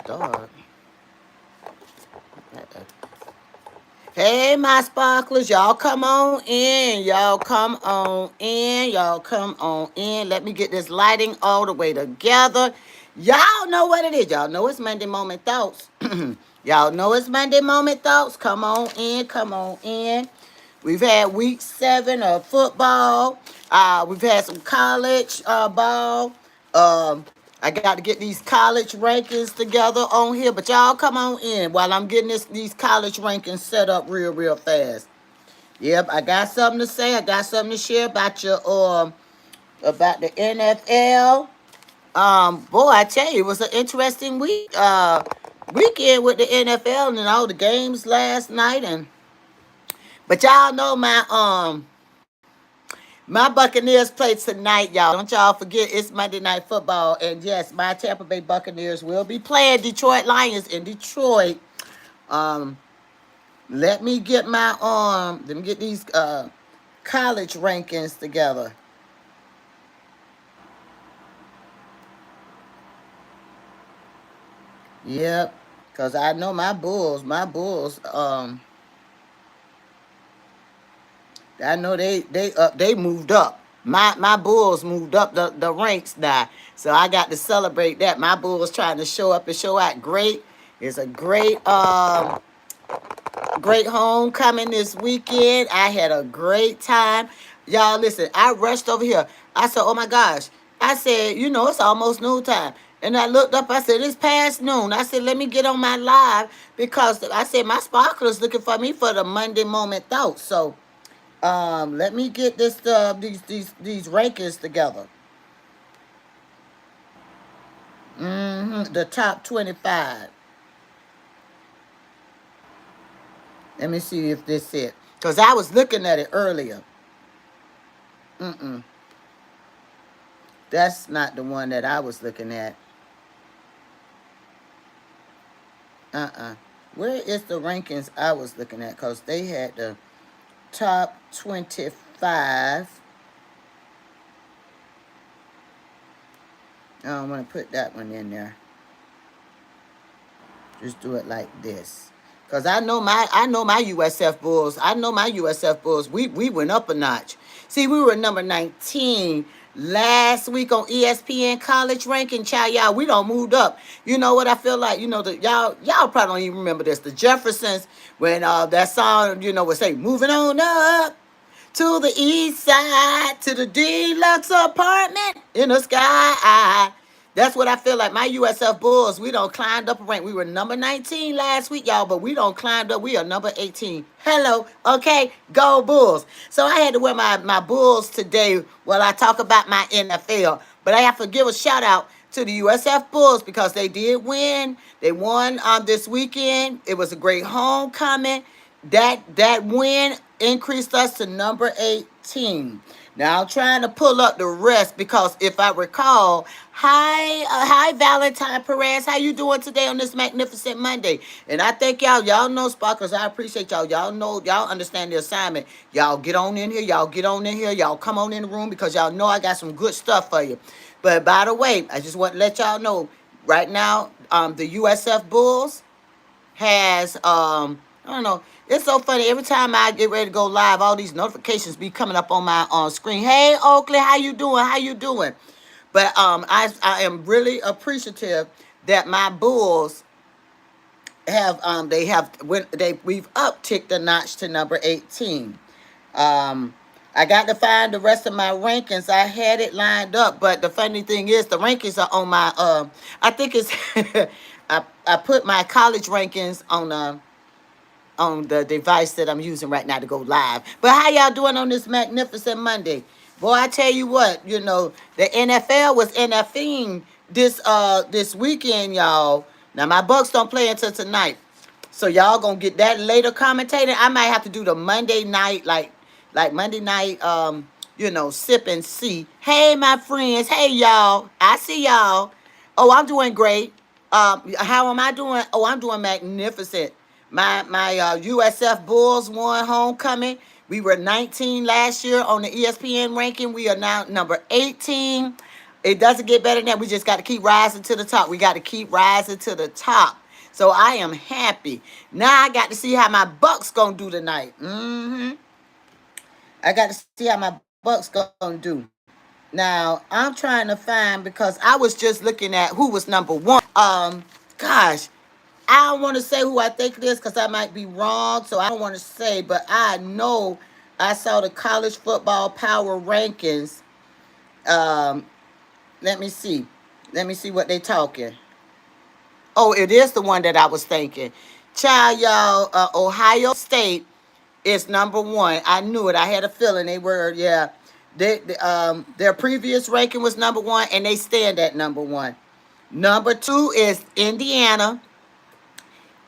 start. Hey, my sparklers, y'all come on in. Y'all come on in. Y'all come on in. Let me get this lighting all the way together. Y'all know what it is. Y'all know it's Monday Moment Thoughts. Y'all know it's Monday Moment Thoughts. Come on in. Come on in. We've had week 7 of football. We've had some college ball. Um, I got to get these college rankings together on here, but y'all come on in while I'm getting these college rankings set up real fast. Yep, I got something to say. I got something to share about the NFL. Boy, I tell you, it was an interesting weekend with the NFL and all the games last night. But y'all know my Buccaneers play tonight, y'all. Don't y'all forget it's Monday Night Football. And yes, my Tampa Bay Buccaneers will be playing Detroit Lions in Detroit. Um, let me get these college rankings together. Yep. Cause I know my Bulls, I know they moved up. My Bulls moved up the ranks now. So I got to celebrate that. My Bulls trying to show up and show out great. It's a great homecoming this weekend. I had a great time. Y'all listen, I rushed over here. I said, oh my gosh. I said, it's almost noon time. And I looked up, I said, it's past noon. I said, let me get on my live because I said my sparkler's looking for me for the Monday Moment Thoughts. So let me get these rankings together. The top 25. Let me see if this it. Because I was looking at it earlier. Mm-mm. That's not the one that I was looking at. Uh-uh. Where is the rankings I was looking at? Because they had the top 25. I don't want to put that one in there. Just do it like this. Cause I know my USF Bulls. I know my USF Bulls. We went up a notch. See, we were number 19 last week on ESPN college ranking. Child, y'all, we don't moved up. You know what I feel like? Y'all probably don't even remember this. The Jeffersons, when that song, would say, moving on up to the east side, to the deluxe apartment in the sky. That's what I feel like. My USF Bulls, we don't climbed up a rank. We were number 19 last week, y'all, but we don't climbed up. We are number 18. Hello, okay, go Bulls. So I had to wear my Bulls today while I talk about my NFL. But I have to give a shout out to the USF Bulls because they did win. They won this weekend. It was a great homecoming. That win increased us to number 18. Now I'm trying to pull up the rest because if I recall, hi Valentine Perez, how you doing today on this magnificent Monday? And I think y'all know Sparkles. I appreciate y'all. Y'all know y'all understand the assignment. Y'all get on in here. Y'all get on in here. Y'all come on in the room because y'all know I got some good stuff for you. But by the way, I just want to let y'all know right now, the USF Bulls has I don't know. It's so funny. Every time I get ready to go live, all these notifications be coming up on my screen. Hey Oakley, how you doing? How you doing? But I am really appreciative that my Bulls have we've upticked a notch to number 18. Um I got to find the rest of my rankings. I had it lined up, but the funny thing is the rankings are on my I think it's I put my college rankings on the device that I'm using right now to go live. But how y'all doing on this magnificent Monday? Boy, I tell you what, the NFL was NFing this weekend, y'all. Now my Bucks don't play until tonight. So y'all gonna get that later commentating. I might have to do the Monday night, like Monday night, sip and see. Hey my friends, hey y'all. I see y'all. Oh, I'm doing great. How am I doing? Oh, I'm doing magnificent. My USF Bulls won homecoming. We were 19 last year on the ESPN ranking. We are now number 18. It doesn't get better than that. We just got to keep rising to the top. We got to keep rising to the top. So I am happy. Now I got to see how my Bucks gonna do tonight. I got to see how my Bucks gonna do. Now I'm trying to find, because I was just looking at who was number one. Gosh, I don't want to say who I think it is because I might be wrong. So I don't want to say, but I know I saw the college football power rankings. Um, let me see. Let me see what they talking. Oh, it is the one that I was thinking. Child, y'all, Ohio State is number one. I knew it. I had a feeling they were, yeah. Their previous ranking was number one, and they stand at number one. Number two is Indiana.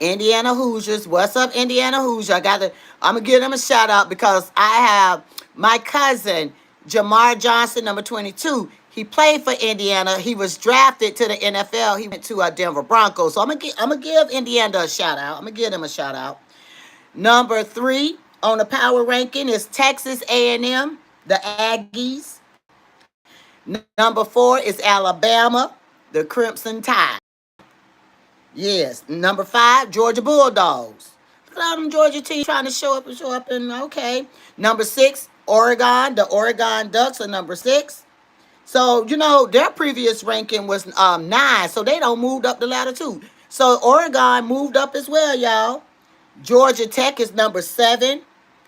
Indiana Hoosiers. What's up, Indiana Hoosiers? I'm gonna give them a shout out because I have my cousin Jamar Johnson, number 22. He played for Indiana. He was drafted to the NFL. He went to Denver Broncos. So I'm gonna give Indiana a shout out. I'm gonna give them a shout out. Number three on the power ranking is Texas A&M, the Aggies. Number four is Alabama, the Crimson Tide. Yes. Number five, Georgia Bulldogs. Look at all them Georgia teams trying to show up, and okay. Number six, Oregon. The Oregon Ducks are number six. So, their previous ranking was 9, so they don't moved up the ladder too. So Oregon moved up as well, y'all. Georgia Tech is number 7.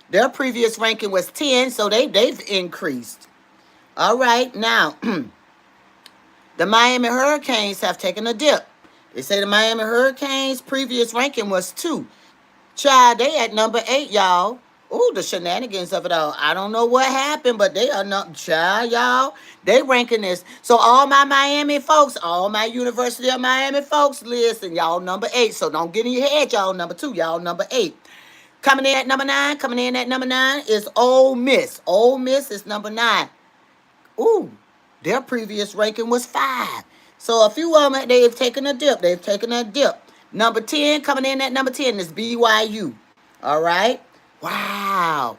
Their previous ranking was 10, so they've increased. All right, now the Miami Hurricanes have taken a dip. They say the Miami Hurricanes' previous ranking was 2. Child, they at number 8, y'all. Ooh, the shenanigans of it all. I don't know what happened, but they are not, child, y'all. They ranking this. So all my Miami folks, all my University of Miami folks, listen, y'all number 8. So don't get in your head, y'all number 2, y'all number 8. Coming in at number 9 is Ole Miss. Ole Miss is number 9. Ooh, their previous ranking was 5. So a few of them, they've taken a dip. Number 10, coming in at number 10 is BYU. All right. Wow.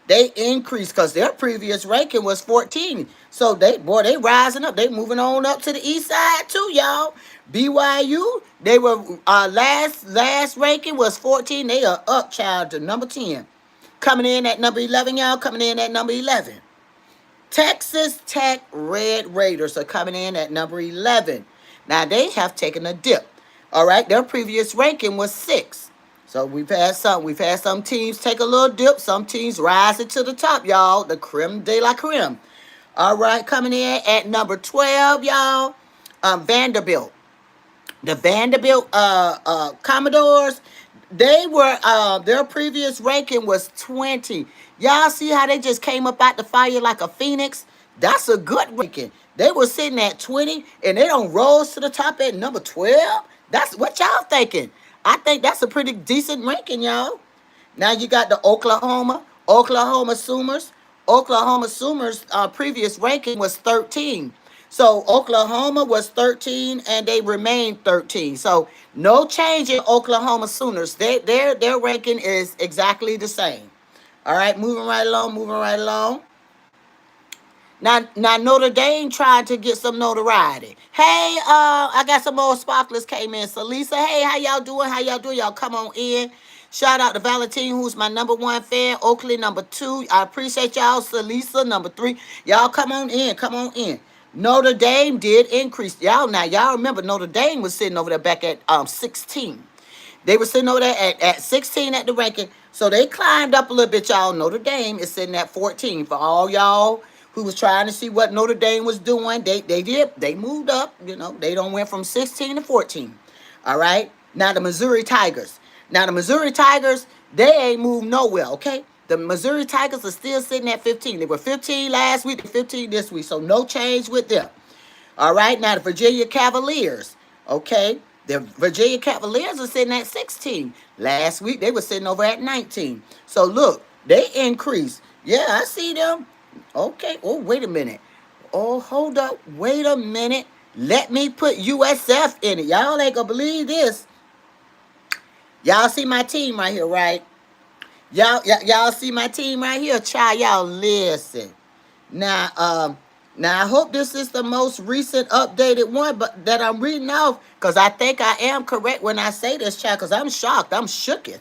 They increased because their previous ranking was 14. So they rising up. They moving on up to the east side too, y'all. BYU, they were last ranking was 14. They are up, child, to number 10. Coming in at number 11, y'all. Coming in at number 11. Texas Tech Red Raiders are coming in at number 11. Now, they have taken a dip. All right, their previous ranking was 6. So we've had some teams take a little dip. Some teams rising to the top, y'all. The creme de la creme. All right, coming in at number 12, y'all. Vanderbilt. The Vanderbilt Commodores, they were their previous ranking was 20. Y'all see how they just came up out the fire like a phoenix? That's a good ranking. They were sitting at 20 and they don't rose to the top at number 12. That's what y'all thinking. I think that's a pretty decent ranking, y'all. Now you got the Oklahoma Sooners. Oklahoma Sooners' previous ranking was 13. So Oklahoma was 13 and they remained 13. So no change in Oklahoma Sooners. Their ranking is exactly the same. All right, moving right along. Now Notre Dame tried to get some notoriety. Hey, I got some more sparklers came in. So Lisa, hey, how y'all doing? Y'all come on in. Shout out to Valentine, who's my number 1 fan. Oakley, number 2. I appreciate y'all. Salisa, number 3. Y'all come on in. Notre Dame did increase. Y'all remember Notre Dame was sitting over there back at 16. They were sitting over there at 16 at the ranking. So they climbed up a little bit, y'all. Notre Dame is sitting at 14. For all y'all who was trying to see what Notre Dame was doing, they moved up. They don't went from 16 to 14. All right. Now the Missouri Tigers. They ain't moved nowhere, okay? The Missouri Tigers are still sitting at 15. They were 15 last week, 15 this week, so no change with them. All right, now the Virginia Cavaliers, okay? The Virginia Cavaliers are sitting at 16. Last week, they were sitting over at 19. So look, they increased. Yeah, I see them. Okay, oh, wait a minute. Oh, hold up, wait a minute. Let me put USF in it. Y'all ain't gonna believe this. Y'all see my team right here, right? Y'all see my team right here? Child, y'all listen. Now, Now I hope this is the most recent updated one, but that I'm reading off, because I think I am correct when I say this, child. Because I'm shocked, I'm shooketh.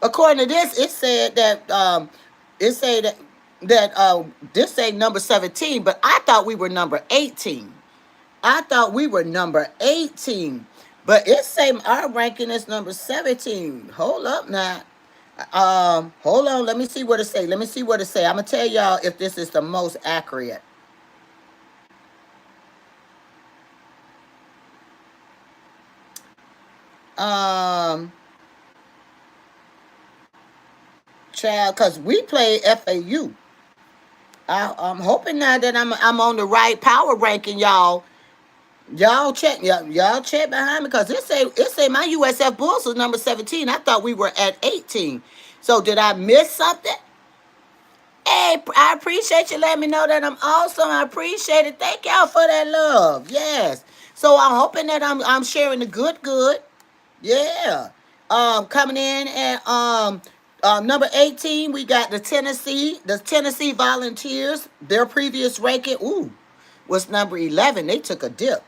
According to this, it said that it said that this say number 17, but I thought we were number 18. I thought we were number 18, but it say our ranking is number 17. Hold up now. Hold on. Let me see what it say. Let me see what it say. I'm gonna tell y'all if this is the most accurate. Um, Child, cause we play FAU. I'm hoping now that I'm on the right power ranking, y'all. Y'all check behind me, because it say my USF Bulls was number 17. I thought we were at 18. So did I miss something? Hey, I appreciate you letting me know that I'm awesome. I appreciate it. Thank y'all for that love. Yes. So I'm hoping that I'm sharing the good. Yeah. Coming in at number 18, we got the Tennessee Volunteers. Their previous ranking, was number 11. They took a dip.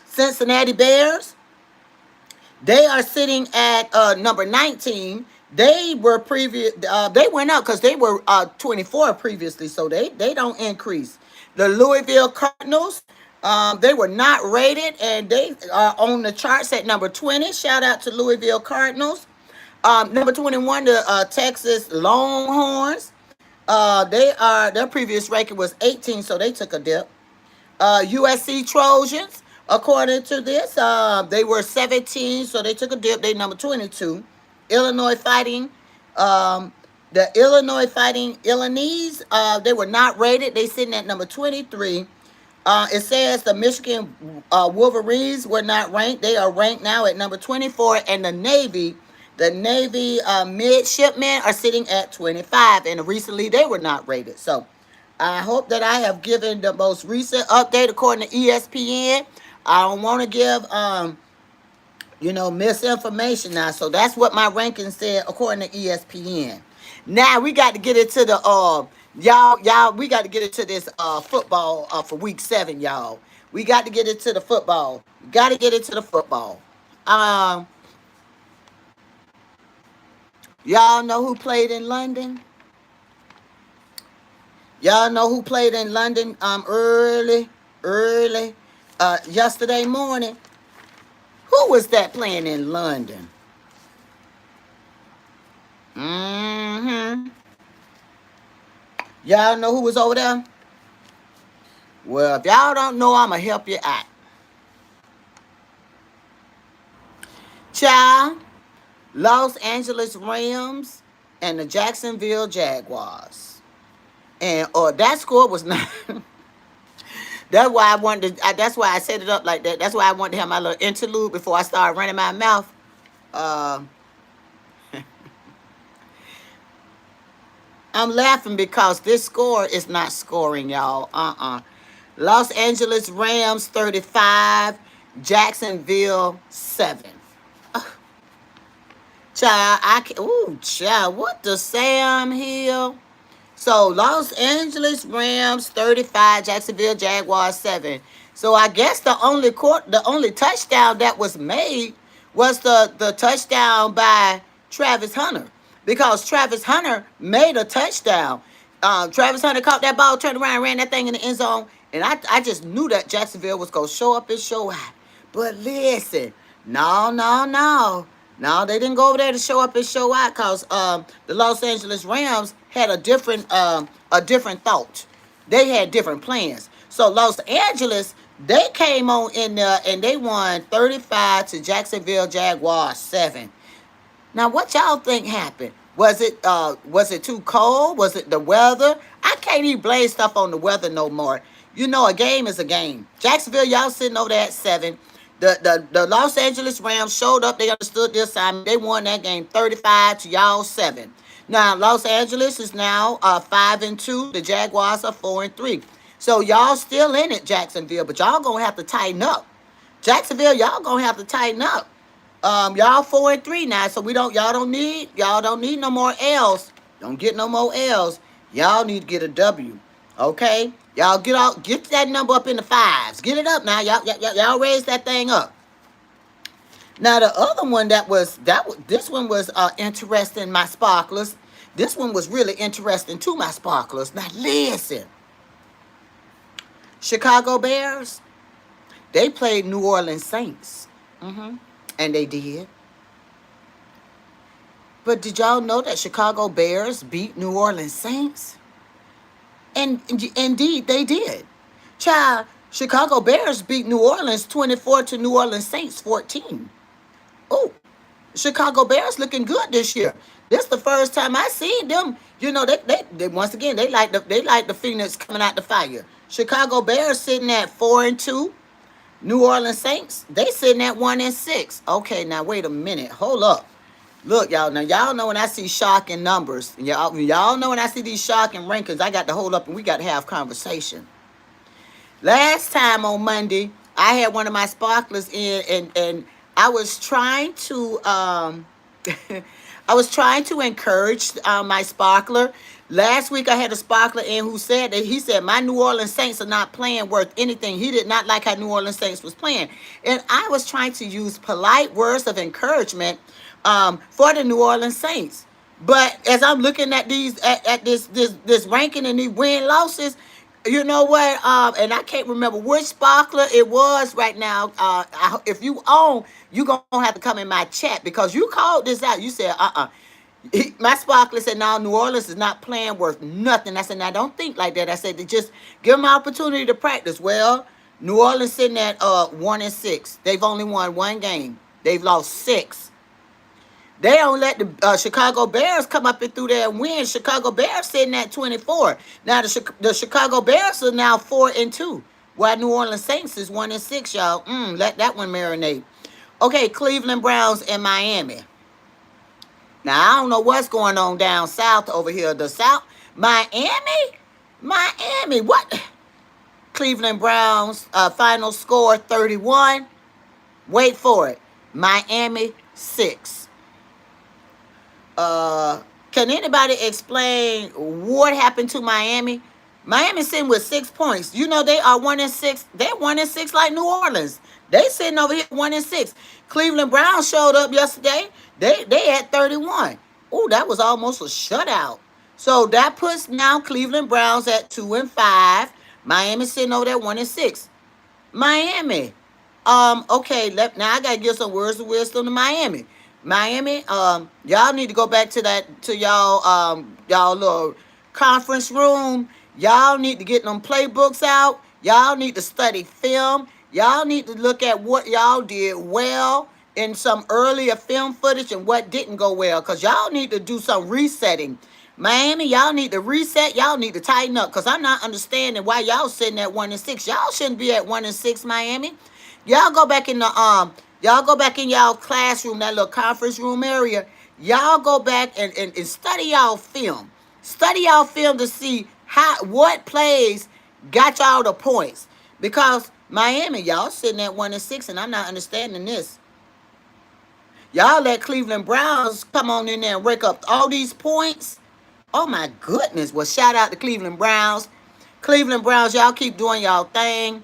Cincinnati Bears, they are sitting at number 19. They were previous. They went up because they were 24 previously, so they don't increase. The Louisville Cardinals, they were not rated, and they are on the charts at number 20. Shout out to Louisville Cardinals. Number 21, the Texas Longhorns. Their previous ranking was 18, so they took a dip. USC Trojans, according to this, they were 17, so they took a dip. They number 22. Illinois Fighting, um, the Illinois Fighting Illinois, they were not rated. They sitting at number 23. It says the Michigan Wolverines were not ranked. They are ranked now at number 24, and the Navy midshipmen are sitting at 25, and recently they were not rated. So I hope that I have given the most recent update according to ESPN. I don't want to give misinformation now. So that's what my ranking said according to ESPN. Now we got to get into the y'all we got to get into this football for week 7, y'all. We got to get into the football. Got to get into the football. Um y'all know who played in London? Y'all know who played in London early yesterday morning? Who was that playing in London? Mm-hmm. Y'all know who was over there? Well, if y'all don't know, I'ma help you out. Child, Los Angeles Rams and the Jacksonville Jaguars. And that score was not that's why I wanted to that's why I set it up like that. That's why I wanted to have my little interlude before I start running my mouth. Uh I'm laughing because this score is not scoring, y'all. Los Angeles Rams 35, Jacksonville 7. Child, child, what the Sam Hill? So Los Angeles Rams 35, Jacksonville Jaguars 7. So I guess the only touchdown that was made was the touchdown by Travis Hunter, because Travis Hunter made a touchdown. Travis Hunter caught that ball, turned around, ran that thing in the end zone, and I just knew that Jacksonville was gonna show up and show out. But listen, no, no, no. No, they didn't go over there to show up and show out, because the Los Angeles Rams had a different thought. They had different plans. So Los Angeles, they came on in there and they won 35 to Jacksonville Jaguars 7. Now, what y'all think happened? Was it too cold? Was it the weather? I can't even blame stuff on the weather no more. A game is a game. Jacksonville, y'all sitting over there at 7. The Los Angeles Rams showed up. They understood their assignment. They won that game 35 to y'all 7. Now Los Angeles is now 5-2. The Jaguars are 4-3. So y'all still in it, Jacksonville, but y'all gonna have to tighten up. Jacksonville, y'all gonna have to tighten up. Y'all 4-3 now, so y'all don't need no more L's. Don't get no more L's. Y'all need to get a W. Okay, y'all get that number up in the fives. Get it up now, y'all raise that thing up. Now the other one this one was interesting, my sparklers. This one was really interesting to my sparklers. Now listen, Chicago Bears, they played New Orleans Saints, and they did. But did y'all know that Chicago Bears beat New Orleans Saints? And indeed, they did. Child, Chicago Bears beat New Orleans 24 to New Orleans Saints 14. Oh, Chicago Bears looking good this year. This is the first time I seen them. You know, they once again they like the Phoenix coming out the fire. Chicago Bears sitting at 4-2. New Orleans Saints, they sitting at 1-6. Okay, now wait a minute. Hold up. Look, y'all. Now, y'all know when I see shocking numbers, y'all know when I see these shocking rankings, I got to hold up and we got to have conversation. Last time on Monday, I had one of my sparklers in, and I was trying to, I was trying to encourage my sparkler. Last week I had a sparkler in who said that he said my New Orleans Saints are not playing worth anything. He did not like how New Orleans Saints was playing, and I was trying to use polite words of encouragement for the New Orleans Saints. But as I'm looking at this ranking and these win losses, you know what? And I can't remember which sparkler it was right now. If you own, you gonna have to come in my chat because you called this out. You said, my sparkler said, "Now New Orleans is not playing worth nothing." I said, "Now don't think like that." I said, "To just give them an opportunity to practice." Well, New Orleans sitting at 1-6. They've only won one game. They've lost 6. They don't let the Chicago Bears come up and through there and win. Chicago Bears sitting at 24. Now the Chicago Bears are now 4-2, while New Orleans Saints is 1-6. Y'all, let that one marinate. Okay, Cleveland Browns and Miami. Now I don't know what's going on down south over here. The South, Miami. What? Cleveland Browns final score 31. Wait for it. Miami 6. Can anybody explain what happened to Miami? Miami sitting with 6 points. You know they are 1-6. They're 1-6 like New Orleans. They sitting over here 1-6. Cleveland Browns showed up yesterday. They had 31. Oh, that was almost a shutout. So that puts now Cleveland Browns at 2-5. Miami sitting over there 1-6. Miami. Okay, now I gotta give some words of wisdom to Miami. Miami, y'all need to go back to y'all little conference room. Y'all need to get them playbooks out. Y'all need to study film. Y'all need to look at what y'all did well in some earlier film footage and what didn't go well. Because y'all need to do some resetting. Miami, y'all need to reset. Y'all need to tighten up. Because I'm not understanding why y'all sitting at 1-6. Y'all shouldn't be at 1-6, Miami. Y'all go back in the y'all go back in y'all classroom, that little conference room area. Y'all go back and study y'all film. Study y'all film to see what plays got y'all the points. Because Miami, y'all sitting at 1-6, and I'm not understanding this. Y'all let Cleveland Browns come on in there and rake up all these points. Oh my goodness. Well, shout out to Cleveland Browns. Cleveland Browns, y'all keep doing y'all thing.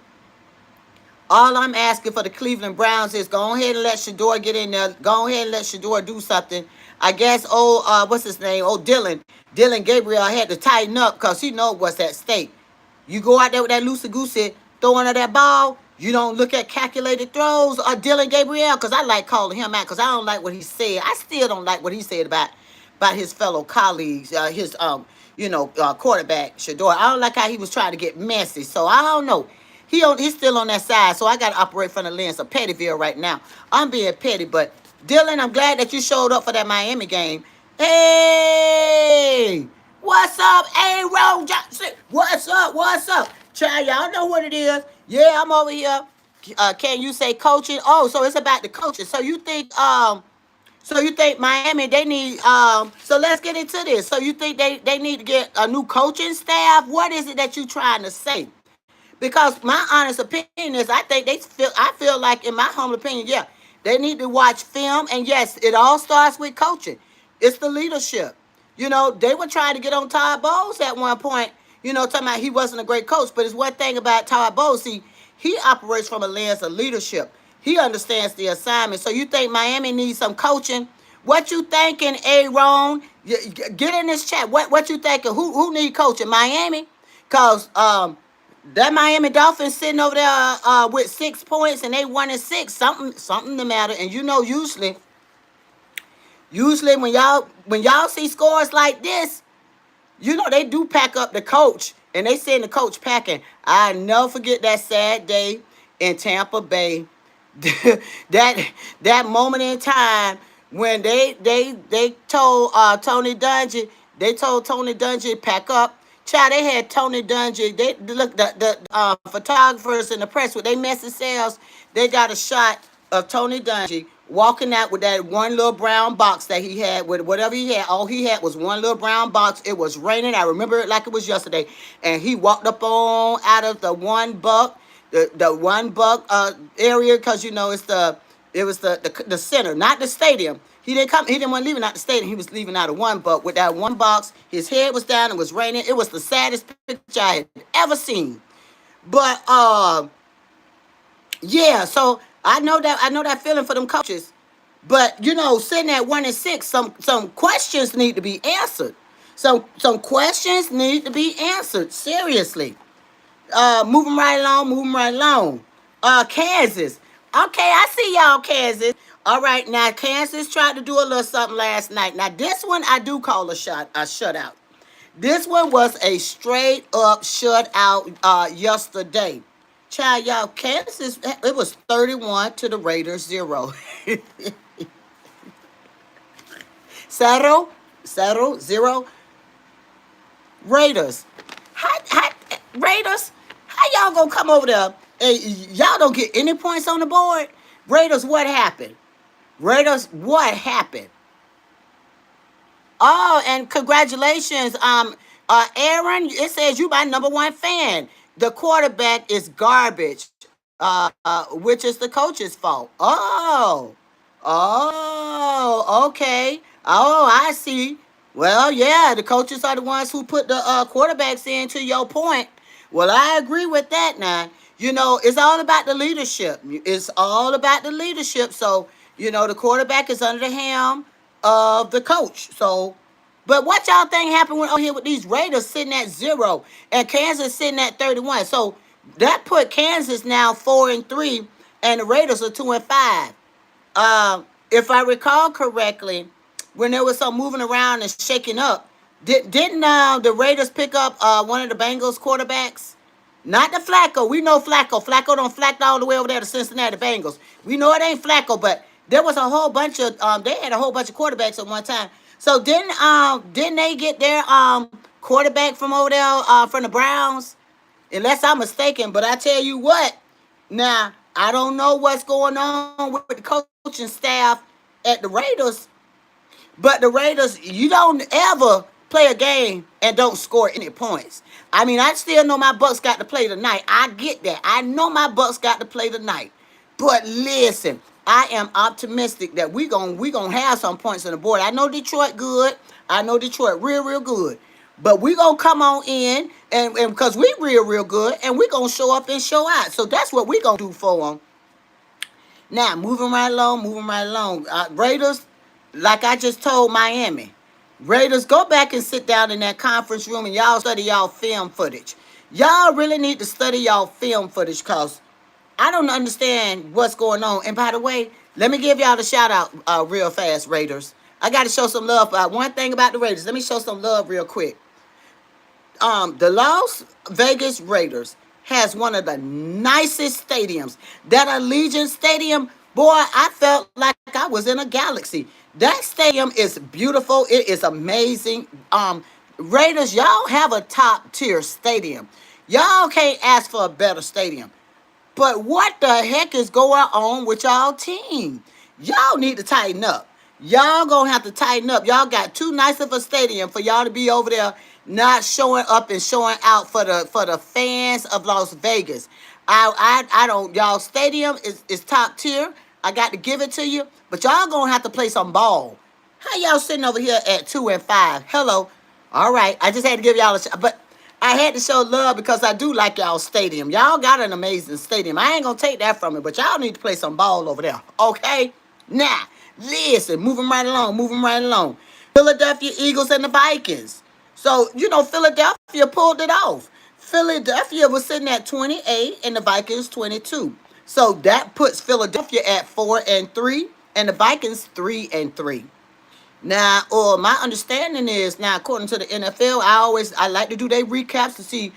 All I'm asking for the Cleveland Browns is go ahead and let Shedeur get in there. Go ahead and let Shedeur do something. I guess what's his name? Dylan Gabriel had to tighten up because he know what's at stake. You go out there with that loosey-goosey throwing of that ball, you don't look at calculated throws or Dylan Gabriel, because I like calling him out because I don't like what he said. I still don't like what he said about his fellow colleagues, his quarterback, Shedeur. I don't like how he was trying to get messy. So I don't know. He's still on that side, so I got to operate from the lens of Pettyville right now. I'm being petty, but Dylan, I'm glad that you showed up for that Miami game. Hey, what's up, Aaron Johnson? What's up? Child, y'all know what it is. Yeah, I'm over here. Can you say coaching? Oh, so it's about the coaching. So you think Miami, they need, so let's get into this. So you think they need to get a new coaching staff? What is it that you trying to say? Because my honest opinion is I feel like, in my humble opinion, yeah, they need to watch film. And yes, it all starts with coaching. It's the leadership. You know, they were trying to get on Todd Bowles at one point. Talking about he wasn't a great coach. But it's one thing about Todd Bowles. See, he operates from a lens of leadership. He understands the assignment. So you think Miami needs some coaching? What you thinking, Aaron? Get in this chat. What you thinking? Who need coaching? Miami? Cause that Miami Dolphins sitting over there with 6 points and they 1-6. Something the matter. And usually when y'all see scores like this, they do pack up the coach and they send the coach packing. I never forget that sad day in Tampa Bay. that moment in time when they told Tony Dungy, pack up. Child, they had Tony Dungy. They look the photographers and the press with they messy selves. They got a shot of Tony Dungy walking out with that one little brown box that he had with whatever he had. All he had was one little brown box. It was raining. I remember it like it was yesterday. And he walked up on out of the one buck, the one buck area, because it was the center, not the stadium. He didn't want leaving out the stadium. He was leaving out of one buck with that one box. His head was down. It was raining. It was the saddest picture I had ever seen. But yeah, so I know that feeling for them coaches. But sitting at 1-6, some questions need to be answered. Some questions need to be answered. Seriously. Moving right along. Kansas. Okay, I see y'all, Kansas. All right, now Kansas tried to do a little something last night. Now this one I do call a shutout. This one was a straight up shutout yesterday. Child, y'all, Kansas, it was 31 to the Raiders 0. Settle, 0. Raiders. Raiders, how y'all gonna come over there and y'all don't get any points on the board? Raiders, what happened? Oh, and congratulations, Aaron. It says you my number one fan. The quarterback is garbage, which is the coach's fault. Okay. Oh, I see. Well, yeah, the coaches are the ones who put the quarterbacks in. To your point. Well, I agree with that. Now, it's all about the leadership. It's all about the leadership. So, the quarterback is under the helm of the coach. So, but what y'all think happened over here with these Raiders sitting at 0 and Kansas sitting at 31? So that put Kansas now 4-3, and the Raiders are 2-5. If I recall correctly, when there was some moving around and shaking up, didn't the Raiders pick up one of the Bengals quarterbacks? Not the Flacco. We know Flacco. Flacco don't flack all the way over there to Cincinnati Bengals. We know it ain't Flacco, but there was a whole bunch of they had a whole bunch of quarterbacks at one time. So didn't they get their quarterback from over there from the Browns? Unless I'm mistaken, but I tell you what, now I don't know what's going on with the coaching staff at the Raiders, but the Raiders, you don't ever play a game and don't score any points. I mean, I still know my Bucks got to play tonight. I get that. I know my Bucks got to play tonight. But listen, I am optimistic that we gonna have some points on the board. I know Detroit good. I know Detroit real good. But we gonna come on in and because we real good and we gonna show up and show out. So that's what we gonna do for them. Now, moving right along. Raiders, like I just told Miami, Raiders, go back and sit down in that conference room and y'all study y'all film footage. Y'all really need to study y'all film footage because I don't understand what's going on. And by the way, let me give y'all the shout out real fast, Raiders. I got to show some love. One thing about the Raiders, let me show some love real quick. The Las Vegas Raiders has one of the nicest stadiums. That Allegiant Stadium, boy, I felt like I was in a galaxy. That stadium is beautiful. It is amazing. Raiders, y'all have a top tier stadium. Y'all can't ask for a better stadium. But what the heck is going on with y'all team? Y'all need to tighten up. Y'all gonna have to tighten up. Y'all got too nice of a stadium for y'all to be over there not showing up and showing out for the fans of Las Vegas. I don't, y'all stadium is top tier. I got to give it to you, but y'all gonna have to play some ball. How y'all sitting over here at 2-5? Hello. All right, I just had to give y'all a shot, but I had to show love because I do like y'all stadium. Y'all got an amazing stadium. I ain't gonna take that from it, but y'all need to play some ball over there. Okay? Now, listen, moving right along, moving right along. Philadelphia Eagles and the Vikings. So, Philadelphia pulled it off. Philadelphia was sitting at 28 and the Vikings 22. So that puts Philadelphia at 4-3 and the Vikings 3-3. Now, my understanding is now, according to the NFL, I like to do their recaps to see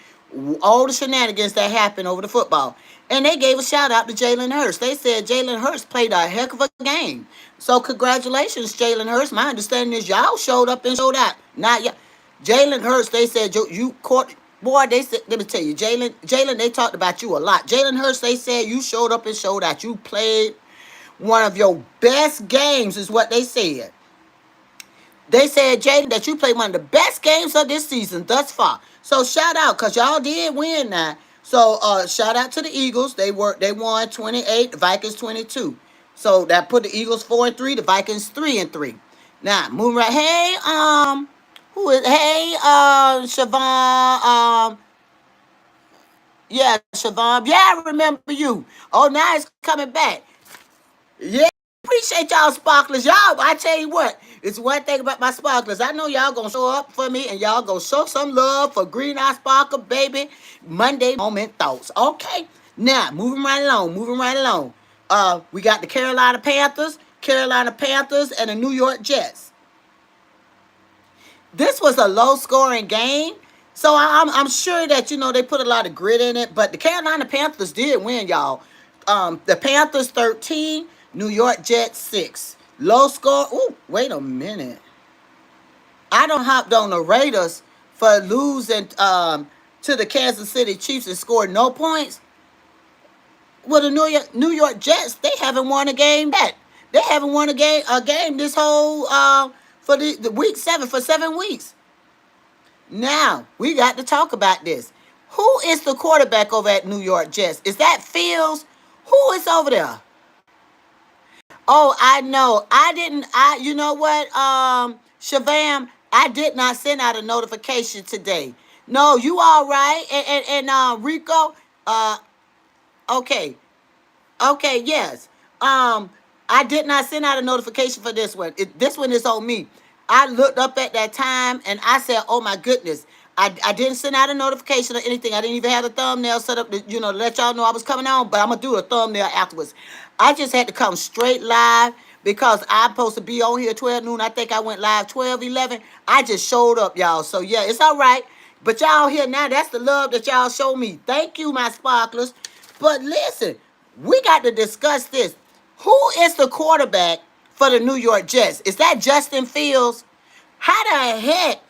all the shenanigans that happened over the football. And they gave a shout out to Jalen Hurts. They said Jalen Hurts played a heck of a game. So congratulations, Jalen Hurts. My understanding is y'all showed up and showed out. Not y'all. Jalen Hurts, they said you caught. Boy, they said, let me tell you, Jalen, they talked about you a lot. Jalen Hurts, they said you showed up and showed out. You played one of your best games, is what they said. They said, Jaden, that you played one of the best games of this season thus far. So shout out, because y'all did win now. So shout out to the Eagles. They won 28, the Vikings 22. So that put the Eagles 4-3, the Vikings 3-3. Now, moving right. Siobhan, yeah, Siobhan. Yeah, I remember you. Oh, now it's coming back. Yeah, appreciate y'all sparklers. Y'all, I tell you what, it's one thing about my sparklers. I know y'all gonna show up for me and y'all gonna show some love for Green Eye Sparkle, baby. Monday moment thoughts. Okay. Now, moving right along, moving right along. We got the Carolina Panthers, and the New York Jets. This was a low scoring game. So I'm sure that they put a lot of grit in it, but the Carolina Panthers did win, y'all. The Panthers 13, New York Jets 6. Low score. Ooh, wait a minute. I don't hopped on the Raiders for losing to the Kansas City Chiefs and scored no points. Well, the New York Jets, they haven't won a game yet. They haven't won a game this whole for the week 7 for 7 weeks. Now, we got to talk about this. Who is the quarterback over at New York Jets? Is that Fields? Who is over there? Oh, I know. You know what, Shavam, I did not send out a notification today. No, you all right? Rico, okay. Okay, yes. I did not send out a notification for this one. This one is on me. I looked up at that time and I said, "Oh my goodness." I didn't send out a notification or anything. I didn't even have a thumbnail set up to let y'all know I was coming on, but I'm gonna do a thumbnail afterwards. I just had to come straight live because I'm supposed to be on here 12 noon. I think I went live 12:11. I just showed up, y'all. So yeah, it's all right. But y'all here now, that's the love that y'all show me. Thank you, my sparklers. But listen, we got to discuss this. Who is the quarterback for the New York Jets? Is that Justin Fields? How the heck?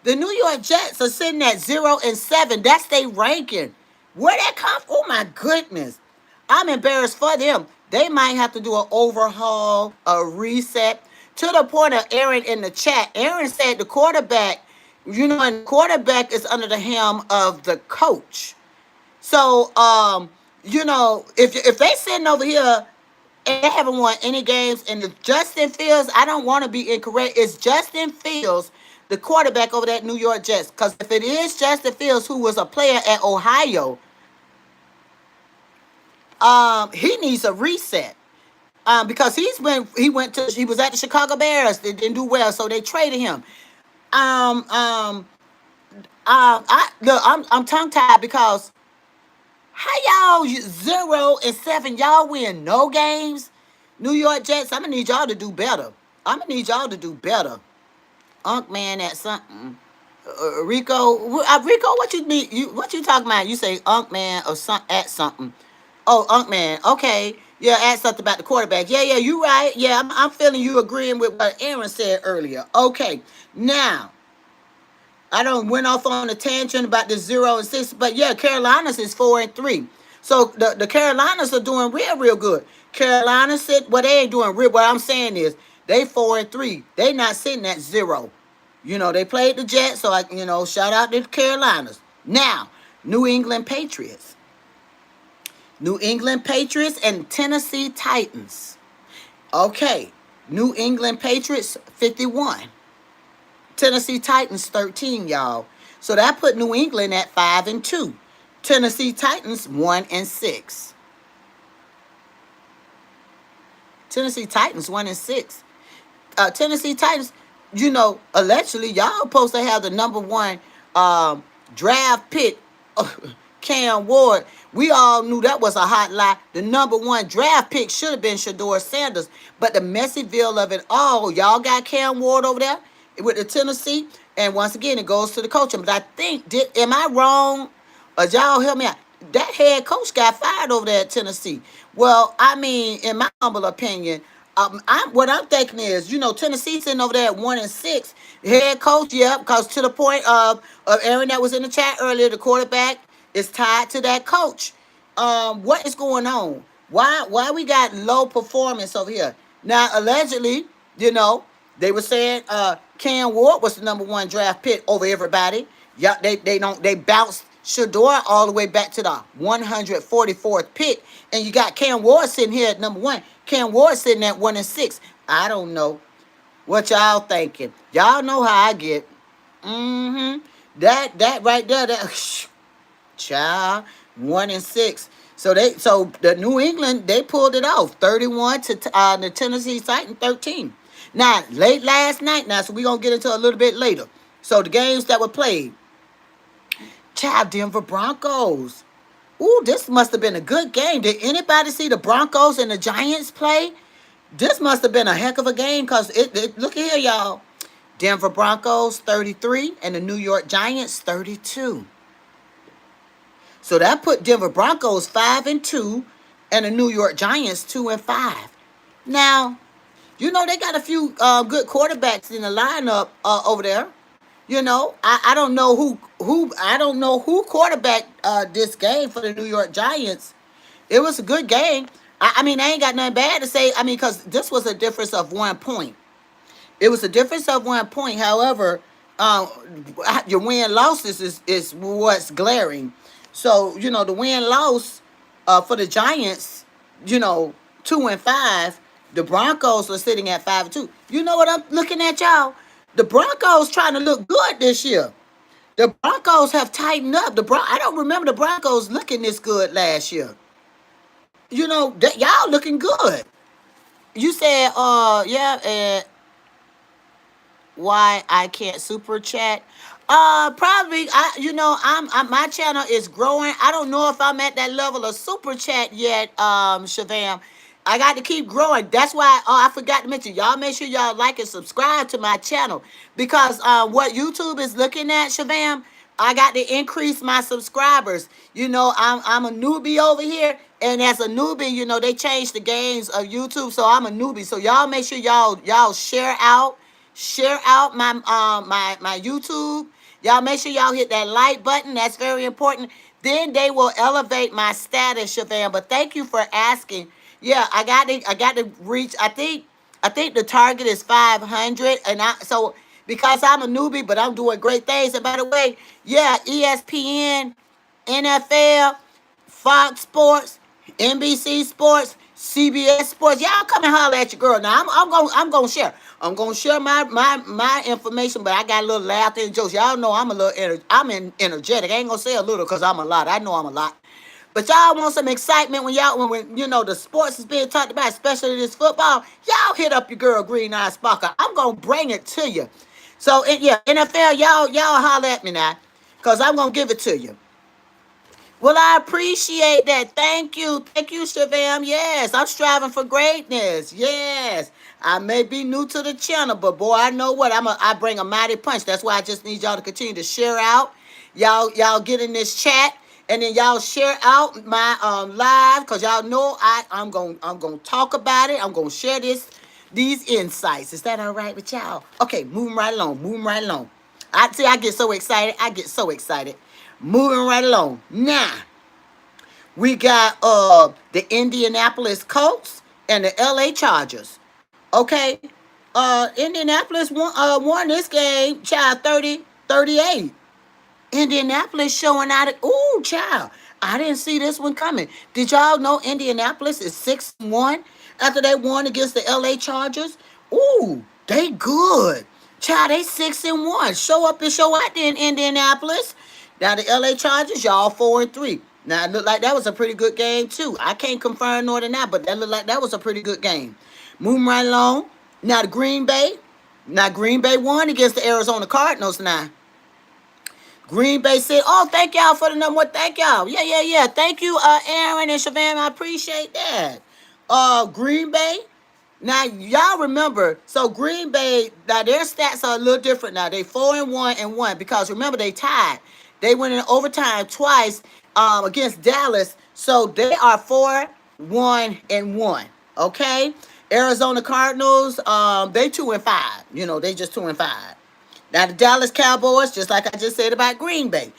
The New York Jets are sitting at 0-7. That's their ranking. Where that come from? Oh my goodness. I'm embarrassed for them. They might have to do an overhaul, a reset. To the point of Aaron in the chat. Aaron said the quarterback, and quarterback is under the helm of the coach. So, if they sitting over here and they haven't won any games, and the Justin Fields, I don't want to be incorrect. It's Justin Fields, the quarterback over that New York Jets. Because if it is Justin Fields, who was a player at Ohio, he needs a reset. Because he was at the Chicago Bears. They didn't do well, so they traded him. I'm tongue tied because how y'all 0-7? Y'all win no games. New York Jets, I'm gonna need y'all to do better. Unk man at something. Rico, what you mean? What you talking about? You say Unk man or at something. Oh, Unk man. Okay. Yeah, ask something about the quarterback. Yeah, you right. Yeah, I'm feeling you agreeing with what Aaron said earlier. Okay. Now, I don't went off on a tangent about the 0-6, but yeah, Carolinas is 4-3. So the Carolinas are doing real good. Carolina said, well, they ain't doing real. What I'm saying is they 4-3. They not sitting at 0. They played the Jets, so shout out to the Carolinas. Now, New England Patriots. New England Patriots and Tennessee Titans. Okay, New England Patriots 51. Tennessee Titans 13, y'all. So that put New England at 5-2. Tennessee Titans 1-6. Tennessee Titans 1-6. Tennessee Titans, allegedly y'all supposed to have the number one draft pick, Cam Ward. We all knew that was a hot lie. The number one draft pick should have been Shedeur Sanders, but the Messyville of it all, y'all got Cam Ward over there with the Tennessee, and once again it goes to the coaching. But I think, am I wrong? Y'all help me out. That head coach got fired over there at Tennessee. Well, I mean, in my humble opinion, what I'm thinking is, Tennessee sitting over there at 1-6. Head coach, yeah, because to the point of Aaron that was in the chat earlier, the quarterback is tied to that coach. What is going on? Why we got low performance over here? Now, allegedly, they were saying Cam Ward was the number one draft pick over everybody. Yeah, they bounced Shedeur all the way back to the 144th pick, and you got Cam Ward sitting here at number one. Cam Ward sitting at 1-6. I don't know what y'all thinking. Y'all know how I get. That right there, that child 1-6. So the New England, they pulled it off 31 to the Tennessee Titans 13. Now late last night. Now, so we're gonna get into a little bit later. So the games that were played. Child, Denver Broncos. Ooh, this must have been a good game. Did anybody see the Broncos and the Giants play? This must have been a heck of a game because look here, y'all. Denver Broncos 33 and the New York Giants 32. So that put Denver Broncos 5-2 and the New York Giants 2-5. Now, they got a few good quarterbacks in the lineup over there. I don't know who quarterbacked this game for the New York Giants. It was a good game. I mean, I ain't got nothing bad to say. I mean, because this was a difference of 1 point. It was a difference of 1 point. However, your win-losses is what's glaring. So, the win-loss for the Giants, 2-5. The Broncos are sitting at 5-2. You know what I'm looking at, y'all? The Broncos trying to look good this year. The Broncos have tightened up. I don't remember the Broncos looking this good last year. Y'all looking good. You said, yeah, why I can't super chat? Probably, my channel is growing. I don't know if I'm at that level of super chat yet, Shavam. I got to keep growing. That's why I forgot to mention, y'all make sure y'all like and subscribe to my channel because what YouTube is looking at, Shavam, I got to increase my subscribers. I'm a newbie over here, and as a newbie, they changed the games of YouTube, so I'm a newbie. So y'all make sure y'all share out my YouTube. Y'all make sure y'all hit that like button. That's very important. Then they will elevate my status, Shavam. But thank you for asking. Yeah, I got to reach. I think the target is 500, and so because I'm a newbie, but I'm doing great things. And by the way, yeah, ESPN, NFL, Fox Sports, NBC Sports, CBS Sports. Y'all come and holler at your girl. Now I'm gonna share. I'm gonna share my information, but I got a little laughter and jokes. Y'all know I'm a little energetic. I ain't gonna say a little because I'm a lot. I know I'm a lot. But y'all want some excitement when the sports is being talked about, especially this football. Y'all hit up your girl Green Eye Sparkle. I'm gonna bring it to you. So yeah, NFL, y'all holler at me now, cause I'm gonna give it to you. Well, I appreciate that. Thank you, Shavam. Yes, I'm striving for greatness. Yes, I may be new to the channel, but boy, I know what I bring a mighty punch. That's why I just need y'all to continue to share out. Y'all get in this chat. And then y'all share out my live, because y'all know I'm gonna talk about it. I'm gonna share these insights. Is that all right with y'all? Okay, moving right along. I get so excited. Moving right along. Now, we got the Indianapolis Colts and the LA Chargers. Okay. Indianapolis won this game, child, 30-38. Indianapolis showing out. Ooh, child. I didn't see this one coming. Did y'all know Indianapolis is 6-1 after they won against the LA Chargers? Ooh, they good. Child, they 6-1. Show up and show out there in Indianapolis. Now the LA Chargers, y'all 4-3. Now it looked like that was a pretty good game too. I can't confirm nor deny, but that looked like that was a pretty good game. Moving right along. Now the Green Bay. Now Green Bay won against the Arizona Cardinals now. Green Bay said, "Oh, thank y'all for the number one. Thank y'all. Yeah. Thank you, Aaron and Siobhan. I appreciate that. Green Bay. Now y'all remember, so Green Bay, now their stats are a little different now. They 4-1 because remember they tied. They went in overtime twice against Dallas, so they are 4-1. Okay, Arizona Cardinals, they 2-5. You know, they just 2-5. Now the Dallas Cowboys, just like I just said about Green Bay,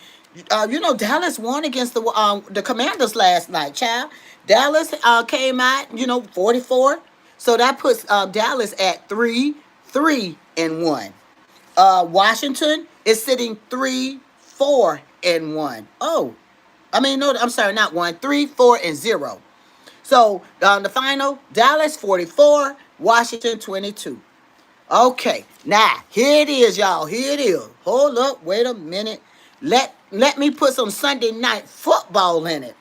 Dallas won against the Commanders last night, child. Dallas came out, 44. So that puts Dallas at 3-3-1. Washington is sitting 3-4-1. Oh, I mean, no, I'm sorry, not 1, 3-4-0. So the final, Dallas 44, Washington 22. Okay, now here it is, y'all. Here it is. Hold up, wait a minute. Let me put some Sunday night football in it.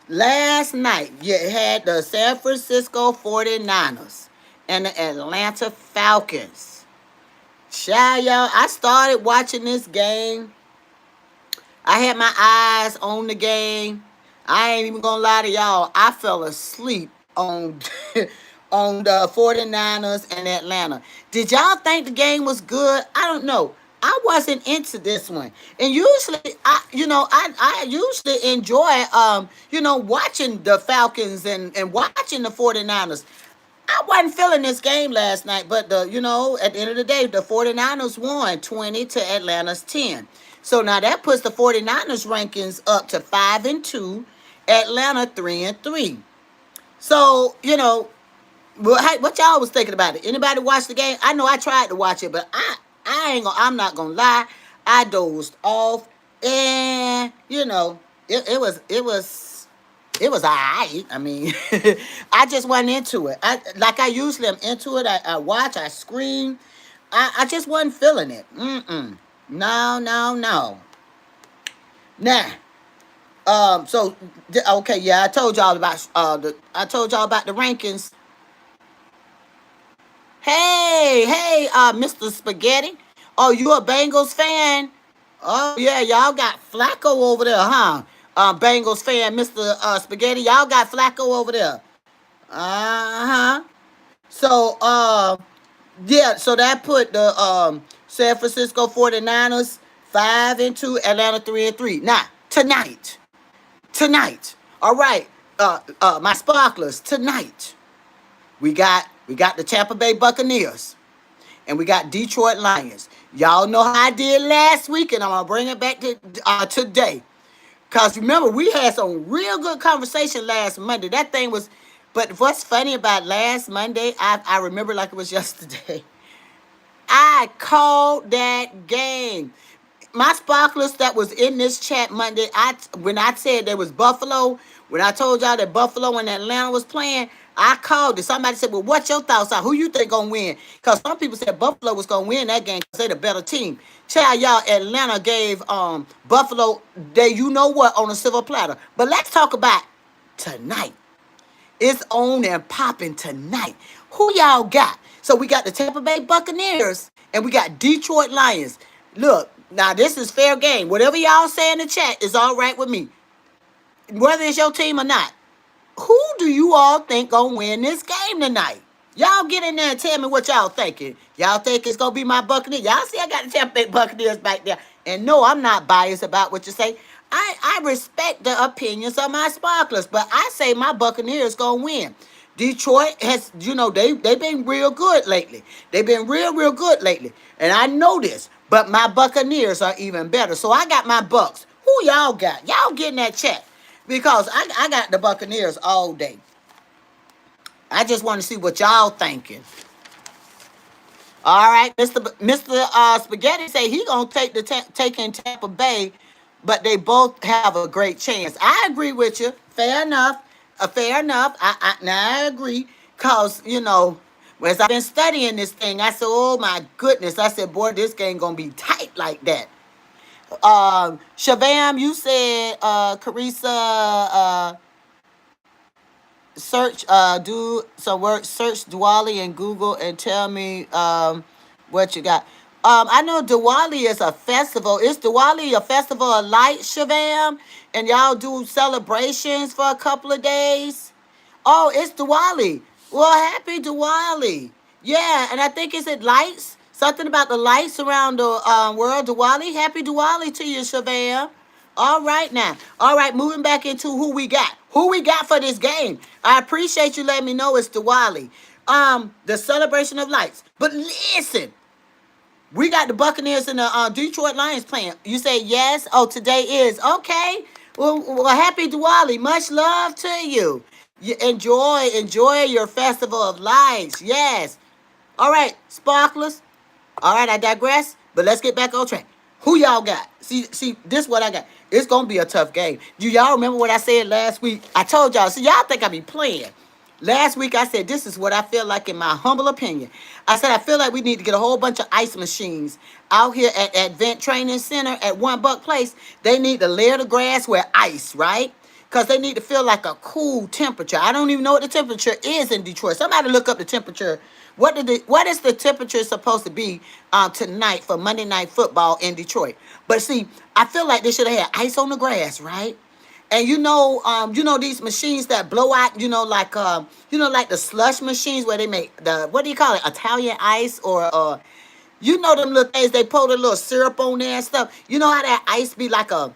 Last night, you had the San Francisco 49ers and the Atlanta Falcons. Child, y'all, I started watching this game. I had my eyes on the game. I ain't even gonna lie to y'all. I fell asleep on on the 49ers and Atlanta. Did y'all think the game was good? I don't know. I wasn't into this one. And usually I usually enjoy watching the Falcons and watching the 49ers. I wasn't feeling this game last night, but at the end of the day, the 49ers won 20 to Atlanta's 10. So now that puts the 49ers rankings up to 5-2, Atlanta 3-3. So, what y'all was thinking about it? Anybody watch the game? I know I tried to watch it, but I'm not gonna lie. I dozed off, and it was alright. I mean, I just wasn't into it. I usually am into it. I watch, I scream. I just wasn't feeling it. No. Now, okay, yeah, I told y'all about the rankings. Hey, Mr. Spaghetti. Oh, you a Bengals fan? Oh yeah, y'all got Flacco over there, huh? Bengals fan, Mr. Spaghetti. Y'all got Flacco over there. Uh-huh. So, yeah, so that put the San Francisco 49ers 5-2, Atlanta 3-3. Now, tonight, all right, my sparklers, tonight, we got the Tampa Bay Buccaneers and we got Detroit Lions. Y'all know how I did last week, and I'm gonna bring it back to today. Cause remember, we had some real good conversation last Monday. That thing was, but what's funny about last Monday, I remember like it was yesterday. I called that game. My sparklers that was in this chat Monday, when I said there was Buffalo, when I told y'all that Buffalo and Atlanta was playing, I called it. Somebody said, "Well, what's your thoughts on who you think gonna win?" Because some people said Buffalo was gonna win that game because they're the better team. Child, y'all, Atlanta gave Buffalo on a silver platter. But let's talk about tonight. It's on and popping tonight. Who y'all got? So we got the Tampa Bay Buccaneers and we got Detroit Lions. Look, now this is fair game. Whatever y'all say in the chat is all right with me. Whether it's your team or not. Who do you all think gonna win this game tonight? Y'all get in there and tell me what y'all thinking. Y'all think it's gonna be my Buccaneers? Y'all see I got the Tampa Bay Buccaneers back there. And no, I'm not biased about what you say. I respect the opinions of my sparklers, but I say my Buccaneers gonna win. Detroit has, they've been real good lately. They've been real good lately. And I know this, but my Buccaneers are even better. So I got my Bucks. Who y'all got? Y'all get in that chat. Because I got the Buccaneers all day. I just want to see what y'all thinking. All right, Mr. Spaghetti say he gonna take in Tampa Bay, but they both have a great chance. I agree with you. Fair enough. Fair enough. I agree. Cause As I've been studying this thing, I said, oh my goodness. I said, boy, this game gonna be tight like that. Shavam, you said, Carissa, search, do some work, search Diwali in Google and tell me what you got. I know Diwali is a festival. Is Diwali a festival of lights, Shavam? And y'all do celebrations for a couple of days? Oh, it's Diwali. Well, happy Diwali. Yeah, and I think it's at lights. Something about the lights around the world. Diwali. Happy Diwali to you, Shavam. All right now. All right, moving back into who we got. Who we got for this game. I appreciate you letting me know it's Diwali. The celebration of lights. But listen, we got the Buccaneers and the Detroit Lions playing. You say yes? Oh, today is. Okay. Well, happy Diwali. Much love to you. You enjoy your festival of lights. Yes. All right, sparklers. All right, I digress, but let's get back on track. Who y'all got? See, this what I got. It's gonna be a tough game. Do y'all remember what I said last week? I told y'all. See, y'all think I be playing. Last week I said this is what I feel like in my humble opinion. I said I feel like we need to get a whole bunch of ice machines out here at Vent Training Center at One Buck Place. They need to layer the grass with ice, right? Because they need to feel like a cool temperature. I don't even know what the temperature is in Detroit. Somebody look up the temperature. What is the temperature supposed to be tonight for Monday Night Football in Detroit? But see, I feel like they should have had ice on the grass, right? And you know these machines that blow out, like the slush machines where they make the, what do you call it, Italian ice, or you know them little things they pour the little syrup on there and stuff. You know how that ice be like a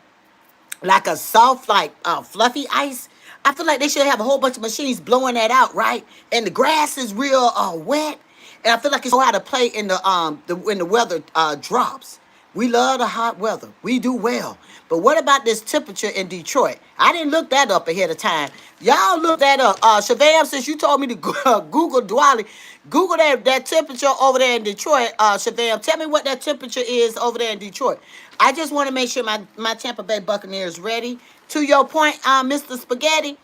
soft, like fluffy ice. I feel like they should have a whole bunch of machines blowing that out, right? And the grass is real wet, and I feel like it's know how to play in when the weather drops. We love the hot weather. We do well. But what about this temperature in Detroit? I didn't look that up ahead of time. Y'all look that up. Shavam, since you told me to Google Diwali, Google that temperature over there in Detroit. Shavam, tell me what that temperature is over there in Detroit. I just want to make sure my Tampa Bay Buccaneers ready. To your point, Mr. Spaghetti,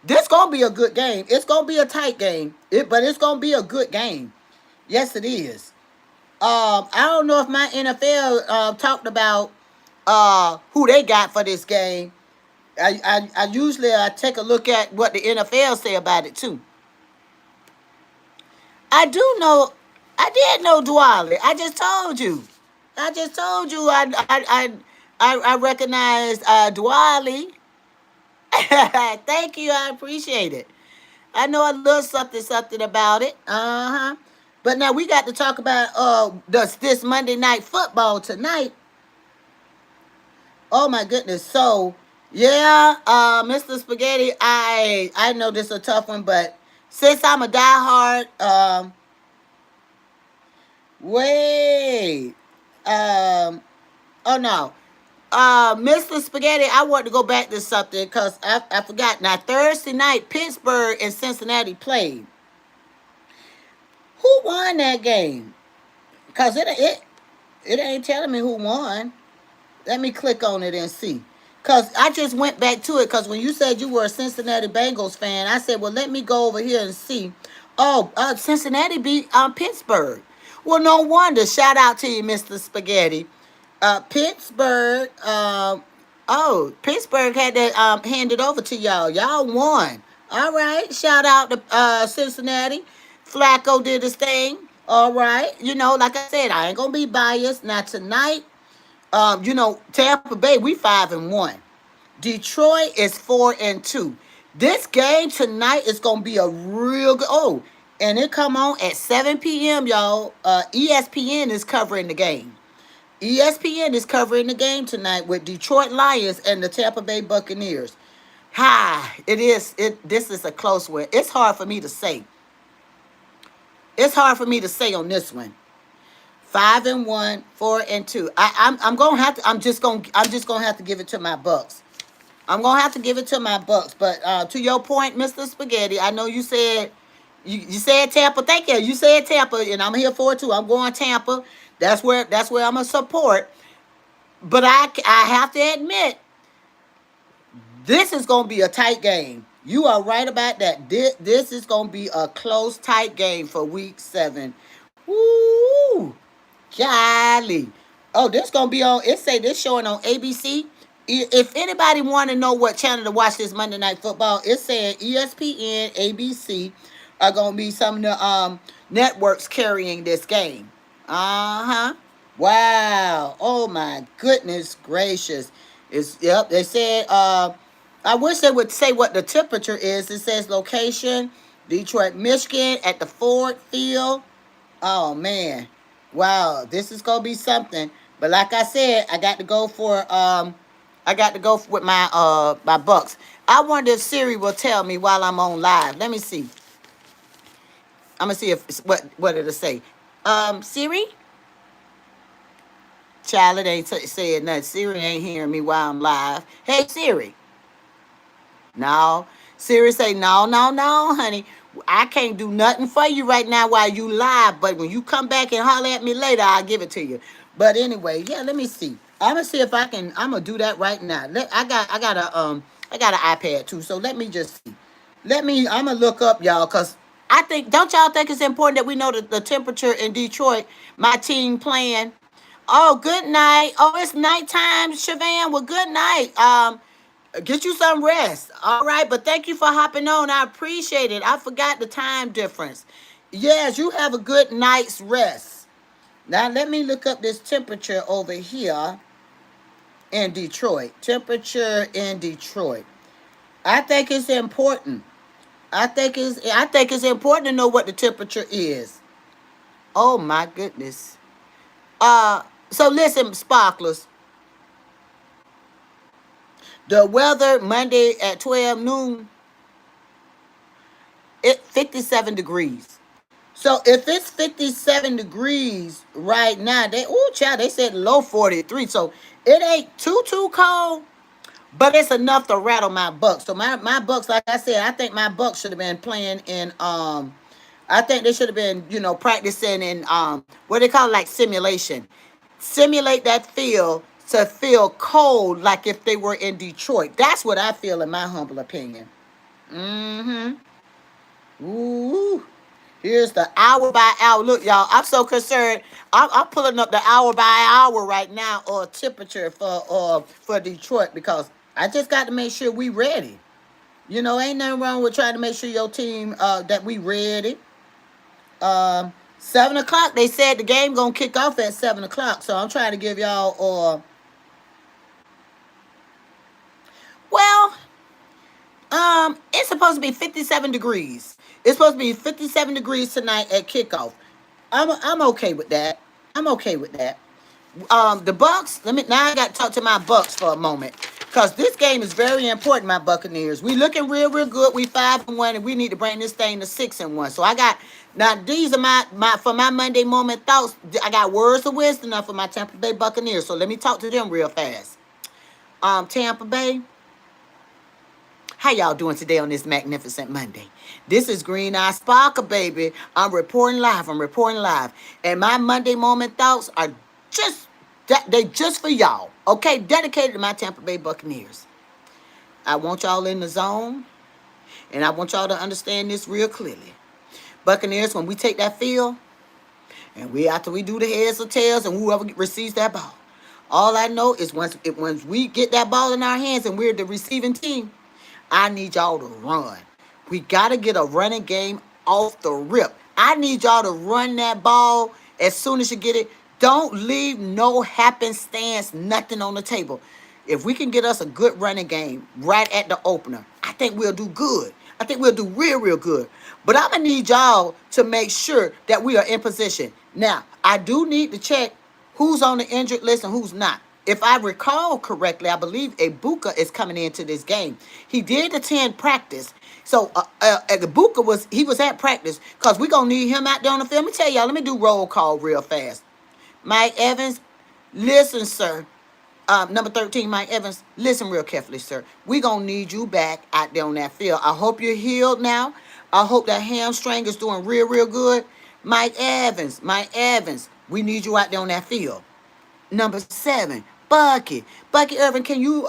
this gonna be a good game. It's gonna be a tight game, but it's gonna be a good game. Yes, it is. I don't know if my NFL talked about who they got for this game. I usually take a look at what the NFL say about it too. I do know. I did know Diwali. I just told you. I recognize Diwali. Thank you. I appreciate it. I know a little something about it. Uh huh. But now we got to talk about this Monday Night Football tonight. Oh my goodness. So yeah, Mr. Spaghetti, I know this is a tough one, but since I'm a diehard, wait, oh no, Mr. Spaghetti, I want to go back to something because I forgot. Now Thursday night, Pittsburgh and Cincinnati played. Who won that game? Cause it ain't telling me who won. Let me click on it and see. Cause I just went back to it. Cause when you said you were a Cincinnati Bengals fan, I said, well, let me go over here and see. Oh, Cincinnati beat Pittsburgh. Well, no wonder. Shout out to you, Mr. Spaghetti. Pittsburgh. Pittsburgh had that handed over to y'all. Y'all won. All right. Shout out to Cincinnati. Flacco did his thing. All right. Like I said, I ain't gonna be biased. Now tonight, Tampa Bay, we 5-1. Detroit is 4-2. This game tonight is gonna be a real good. Oh, and it come on at 7 p.m. Y'all. ESPN is covering the game. ESPN is covering the game tonight with Detroit Lions and the Tampa Bay Buccaneers. It is. This is a close one. It's hard for me to say. It's hard for me to say on this one. 5-1, 4-2. I'm gonna have to. I'm just gonna have to give it to my Bucks. I'm gonna have to give it to my Bucks. But to your point, Mr. Spaghetti, I know you said you said Tampa. Thank you. You said Tampa, and I'm here for it too. I'm going Tampa. That's where I'm gonna support. But I have to admit, this is gonna be a tight game. You are right about that. This is going to be a close, tight game for week 7. Woo! Golly. Oh, this going to be on, it say this showing on ABC. If anybody want to know what channel to watch this Monday Night Football, it's saying ESPN, ABC are going to be some of the networks carrying this game. Uh-huh. Wow. Oh, my goodness gracious. Yep, they said, I wish they would say what the temperature is. It says location, Detroit, Michigan, at the Ford Field. Oh man, wow, this is gonna be something. But like I said, I got to go with my Bucks. I wonder if Siri will tell me while I'm on live. Let me see. I'm gonna see if what it'll say. Siri, child, it ain't saying nothing. Siri ain't hearing me while I'm live. Hey Siri. No. Siri say, no, no, no, honey. I can't do nothing for you right now while you live, but when you come back and holler at me later, I'll give it to you. But anyway, yeah, let me see. I'm gonna see if I can. I'm gonna do that right now. I got an iPad too, so let me just see. I'm gonna look up y'all, cause I think, don't y'all think it's important that we know the temperature in Detroit? My team playing. Oh, good night. Oh, it's nighttime, Siobhan. Well, good night. Get you some rest. All right, but thank you for hopping on. I appreciate it. I forgot the time difference. Yes, you have a good night's rest. Now let me look up this temperature over here in Detroit. Temperature in Detroit. I think it's important. I think it's important to know what the temperature is. Oh my goodness. So listen, sparklers. The weather Monday at 12 noon, it 57 degrees. So if it's 57 degrees right now, child, they said low 43. So it ain't too cold, but it's enough to rattle my Bucks. So my Bucks, like I said, I think my Bucks should have been playing in I think they should have been, practicing in what they call, like, simulation. Simulate that feel to feel cold like if they were in Detroit. That's what I feel, in my humble opinion. Mm-hmm. Ooh. Here's the hour by hour. Look, y'all, I'm so concerned. I'm pulling up the hour by hour right now, or temperature for Detroit, because I just got to make sure we ready. Ain't nothing wrong with trying to make sure your team that we ready. 7 o'clock. They said the game gonna kick off at 7 o'clock. So I'm trying to give y'all well, it's supposed to be 57 degrees. It's supposed to be 57 degrees tonight at kickoff. I'm okay with that. I'm okay with that. The Bucks. Now I got to talk to my Bucks for a moment, because this game is very important. My Buccaneers. We looking real good. We 5-1, and we need to bring this thing to 6-1. So I got, now these are my for my Monday moment thoughts. I got words of wisdom for my Tampa Bay Buccaneers. So let me talk to them real fast. Tampa Bay. How y'all doing today on this magnificent Monday? This is Green Eye Sparkle, baby. I'm reporting live. And my Monday moment thoughts are they just for y'all. Okay? Dedicated to my Tampa Bay Buccaneers. I want y'all in the zone, and I want y'all to understand this real clearly. Buccaneers, when we take that field, and after we do the heads or tails, and whoever receives that ball, all I know is once we get that ball in our hands and we're the receiving team, I need y'all to run. We got to get a running game off the rip. I need y'all to run that ball as soon as you get it. Don't leave no happenstance, nothing on the table. If we can get us a good running game right at the opener, I think we'll do good. I think we'll do real good. But I'm going to need y'all to make sure that we are in position. Now, I do need to check who's on the injured list and who's not. If I recall correctly, I believe Ibuka is coming into this game. He did attend practice. So Ibuka was at practice, because we're going to need him out there on the field. Let me tell y'all, let me do roll call real fast. Mike Evans, listen, sir. Number 13, Mike Evans, listen real carefully, sir. We're going to need you back out there on that field. I hope you're healed now. I hope that hamstring is doing real good. Mike Evans, we need you out there on that field. Number 7, Bucky Irvin, can you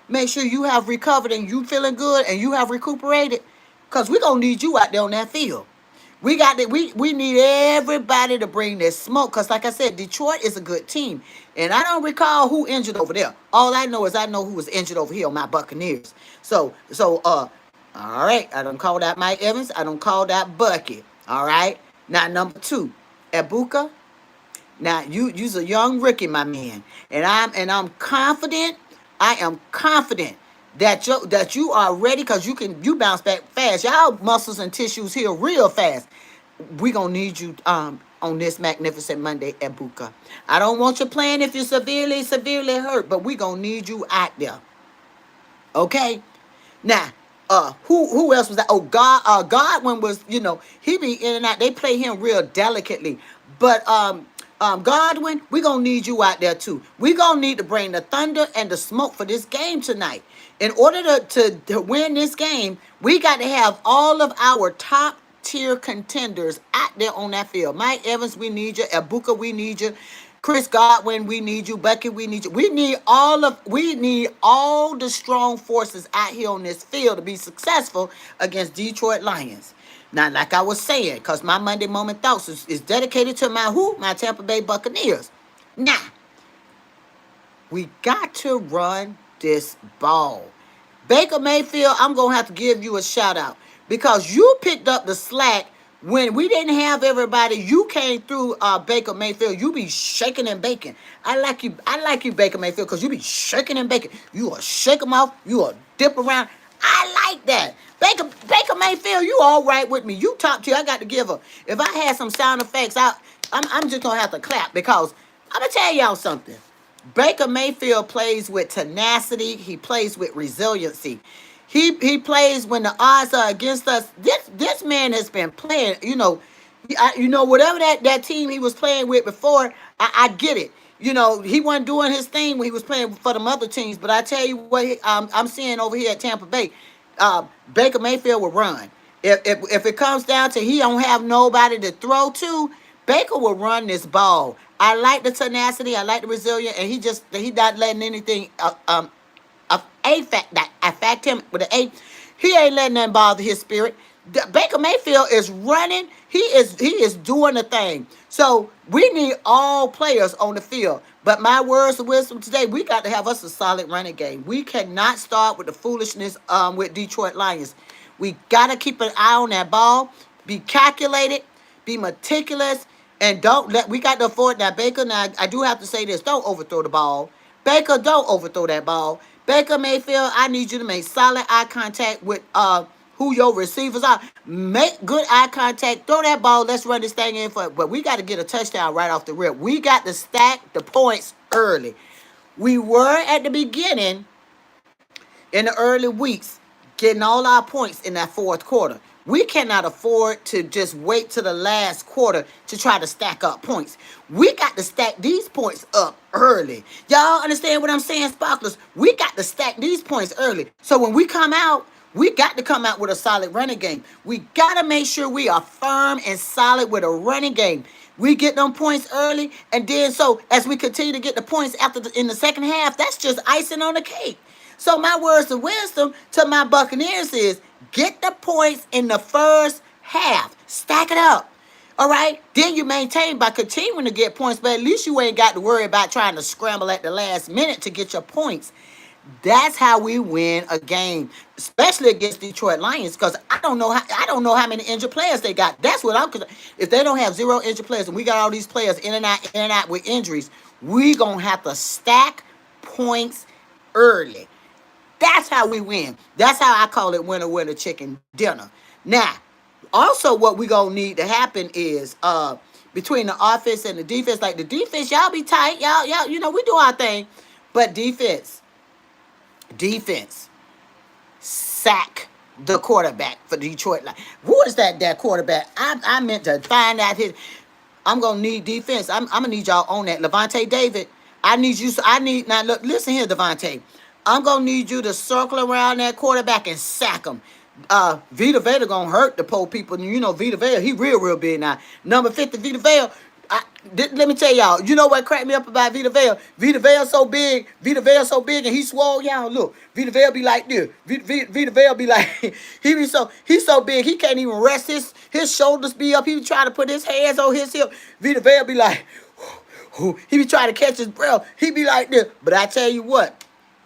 make sure you have recovered and you feeling good and you have recuperated? Because we're going to need you out there on that field. We need everybody to bring their smoke. Because like I said, Detroit is a good team. And I don't recall who injured over there. All I know is I know who was injured over here on my Buccaneers. All right, I don't call that Mike Evans. I don't call that Bucky. All right. Now number 2, Ebuka. Now you's a young rookie, my man, and I'm confident. I am confident that you are ready because you bounce back fast. Y'all muscles and tissues heal real fast. We gonna need you on this magnificent Monday, Ebuka. I don't want you playing if you're severely hurt, but we gonna need you out there. Okay. Now, who else was that? Oh, Godwin was, he be in and out. They play him real delicately. But Godwin, we gonna need you out there too. We gonna need to bring the thunder and the smoke for this game tonight. In order to win this game, we got to have all of our top tier contenders out there on that field. Mike Evans, we need you. Ebuka, we need you. Chris Godwin, we need you. Bucky, we need you. We need all the strong forces out here on this field to be successful against Detroit Lions. Now, like I was saying, because my Monday Moment Thoughts is dedicated to my Tampa Bay Buccaneers. Now, we got to run this ball. Baker Mayfield, I'm going to have to give you a shout out because you picked up the slack when we didn't have everybody. You came through Baker Mayfield. You be shaking and baking. I like you, Baker Mayfield, because you be shaking and baking. You will shake them off. You will dip around. I like that. Baker Mayfield, you all right with me. You top tier. I got to give her. If I had some sound effects, I'm just going to have to clap because I'm going to tell y'all something. Baker Mayfield plays with tenacity. He plays with resiliency. He plays when the odds are against us. This man has been playing, whatever that team he was playing with before, I get it. He wasn't doing his thing when he was playing for them other teams. But I tell you what, I'm seeing over here at Tampa Bay, Baker Mayfield will run. If it comes down to he don't have nobody to throw to, Baker will run this ball. I like the tenacity. I like the resilience, and he not letting anything affect him with an A. He ain't letting nothing bother his spirit. Baker Mayfield is running. He is doing the thing. So we need all players on the field. But my words of wisdom today, we got to have us a solid running game. We cannot start with the foolishness with Detroit Lions. We got to keep an eye on that ball. Be calculated. Be meticulous. And we got to afford that. Baker, now I do have to say this, don't overthrow the ball. Baker, don't overthrow that ball. Baker Mayfield, I need you to make solid eye contact with who your receivers are. Make good eye contact. Throw that ball. Let's run this thing in for it. But we got to get a touchdown right off the rip. We got to stack the points early. We were at the beginning, in the early weeks, getting all our points in that fourth quarter. We cannot afford to just wait to the last quarter to try to stack up points. We got to stack these points up early. Y'all understand what I'm saying, Sparklers? We got to stack these points early. So when we come out, we got to come out with a solid running game. We got to make sure we are firm and solid with a running game. We get them points early, and then so as we continue to get the points in the second half, that's just icing on the cake. So my words of wisdom to my Buccaneers is get the points in the first half. Stack it up. All right? Then you maintain by continuing to get points, but at least you ain't got to worry about trying to scramble at the last minute to get your points. That's how we win a game, especially against Detroit Lions, because I don't know how many injured players they got. That's what I'm concerned. If they don't have 0 injured players and we got all these players in and out with injuries, we gonna have to stack points early. That's how we win. That's how I call it winner chicken dinner. Now, also what we gonna need to happen is between the offense and the defense, like the defense, y'all be tight. Y'all, we do our thing. But defense, sack the quarterback for Detroit. Who is that quarterback? I meant to find out his. I'm gonna need defense. I'm gonna need y'all on that. Levante David, now look, listen here, Devontae. I'm going to need you to circle around that quarterback and sack him. Vita Vea going to hurt the poor people. Vita Vea, he real big now. Number 50, Vita Vea, Let me tell y'all, you know what cracked me up about Vita Vea? Vita Vea so big, and he swole, y'all. Look, Vita Vea be like this. Vita Vea be like, he's so big, he can't even rest his shoulders be up. He be trying to put his hands on his hip. Vita Vea be like, he be trying to catch his breath. He be like this. But I tell you what,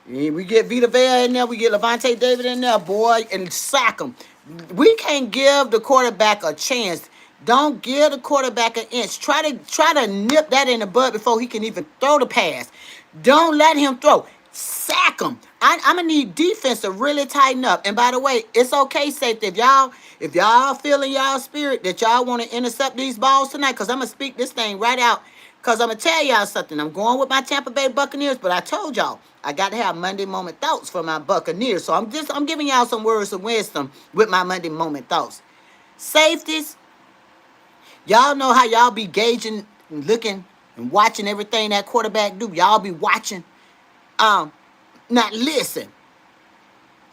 we get Vita Vea in there, we get Levante David in there, boy, and sack him. We can't give the quarterback a chance. Don't give the quarterback an inch. Try to nip that in the bud before he can even throw the pass. Don't let him throw. Sack him. I'm gonna need defense to really tighten up. And by the way, it's okay, safety. If y'all feeling y'all spirit that y'all want to intercept these balls tonight, because I'm gonna speak this thing right out. Because I'm going to tell y'all something. I'm going with my Tampa Bay Buccaneers, but I told y'all I got to have Monday moment thoughts for my Buccaneers. So I'm giving y'all some words of wisdom with my Monday moment thoughts. Safeties, y'all know how y'all be gauging, and looking, and watching everything that quarterback do. Y'all be watching. Now listen,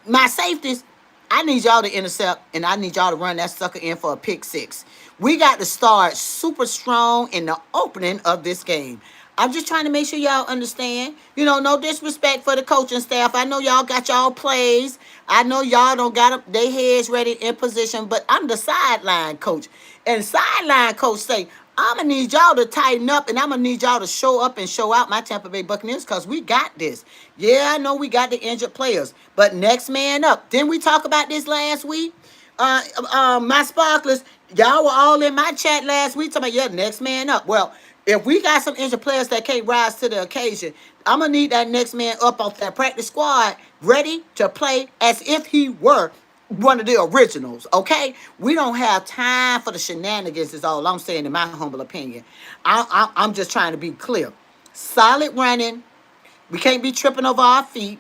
my safeties, I need y'all to intercept, and I need y'all to run that sucker in for a pick six. We got to start super strong in the opening of this game. I'm just trying to make sure y'all understand. No disrespect for the coaching staff. I know y'all got y'all plays. I know y'all don't got their heads ready in position, but I'm the sideline coach. And sideline coach say, I'm going to need y'all to tighten up, and I'm going to need y'all to show up and show out my Tampa Bay Buccaneers, because we got this. Yeah, I know we got the injured players, but next man up. Didn't we talk about this last week? My sparklers, y'all were all in my chat last week talking about, yeah, next man up. Well, if we got some injured players that can't rise to the occasion, I'm going to need that next man up off that practice squad ready to play as if he were one of the originals, okay? We don't have time for the shenanigans is all I'm saying, in my humble opinion. I'm just trying to be clear. Solid running. We can't be tripping over our feet.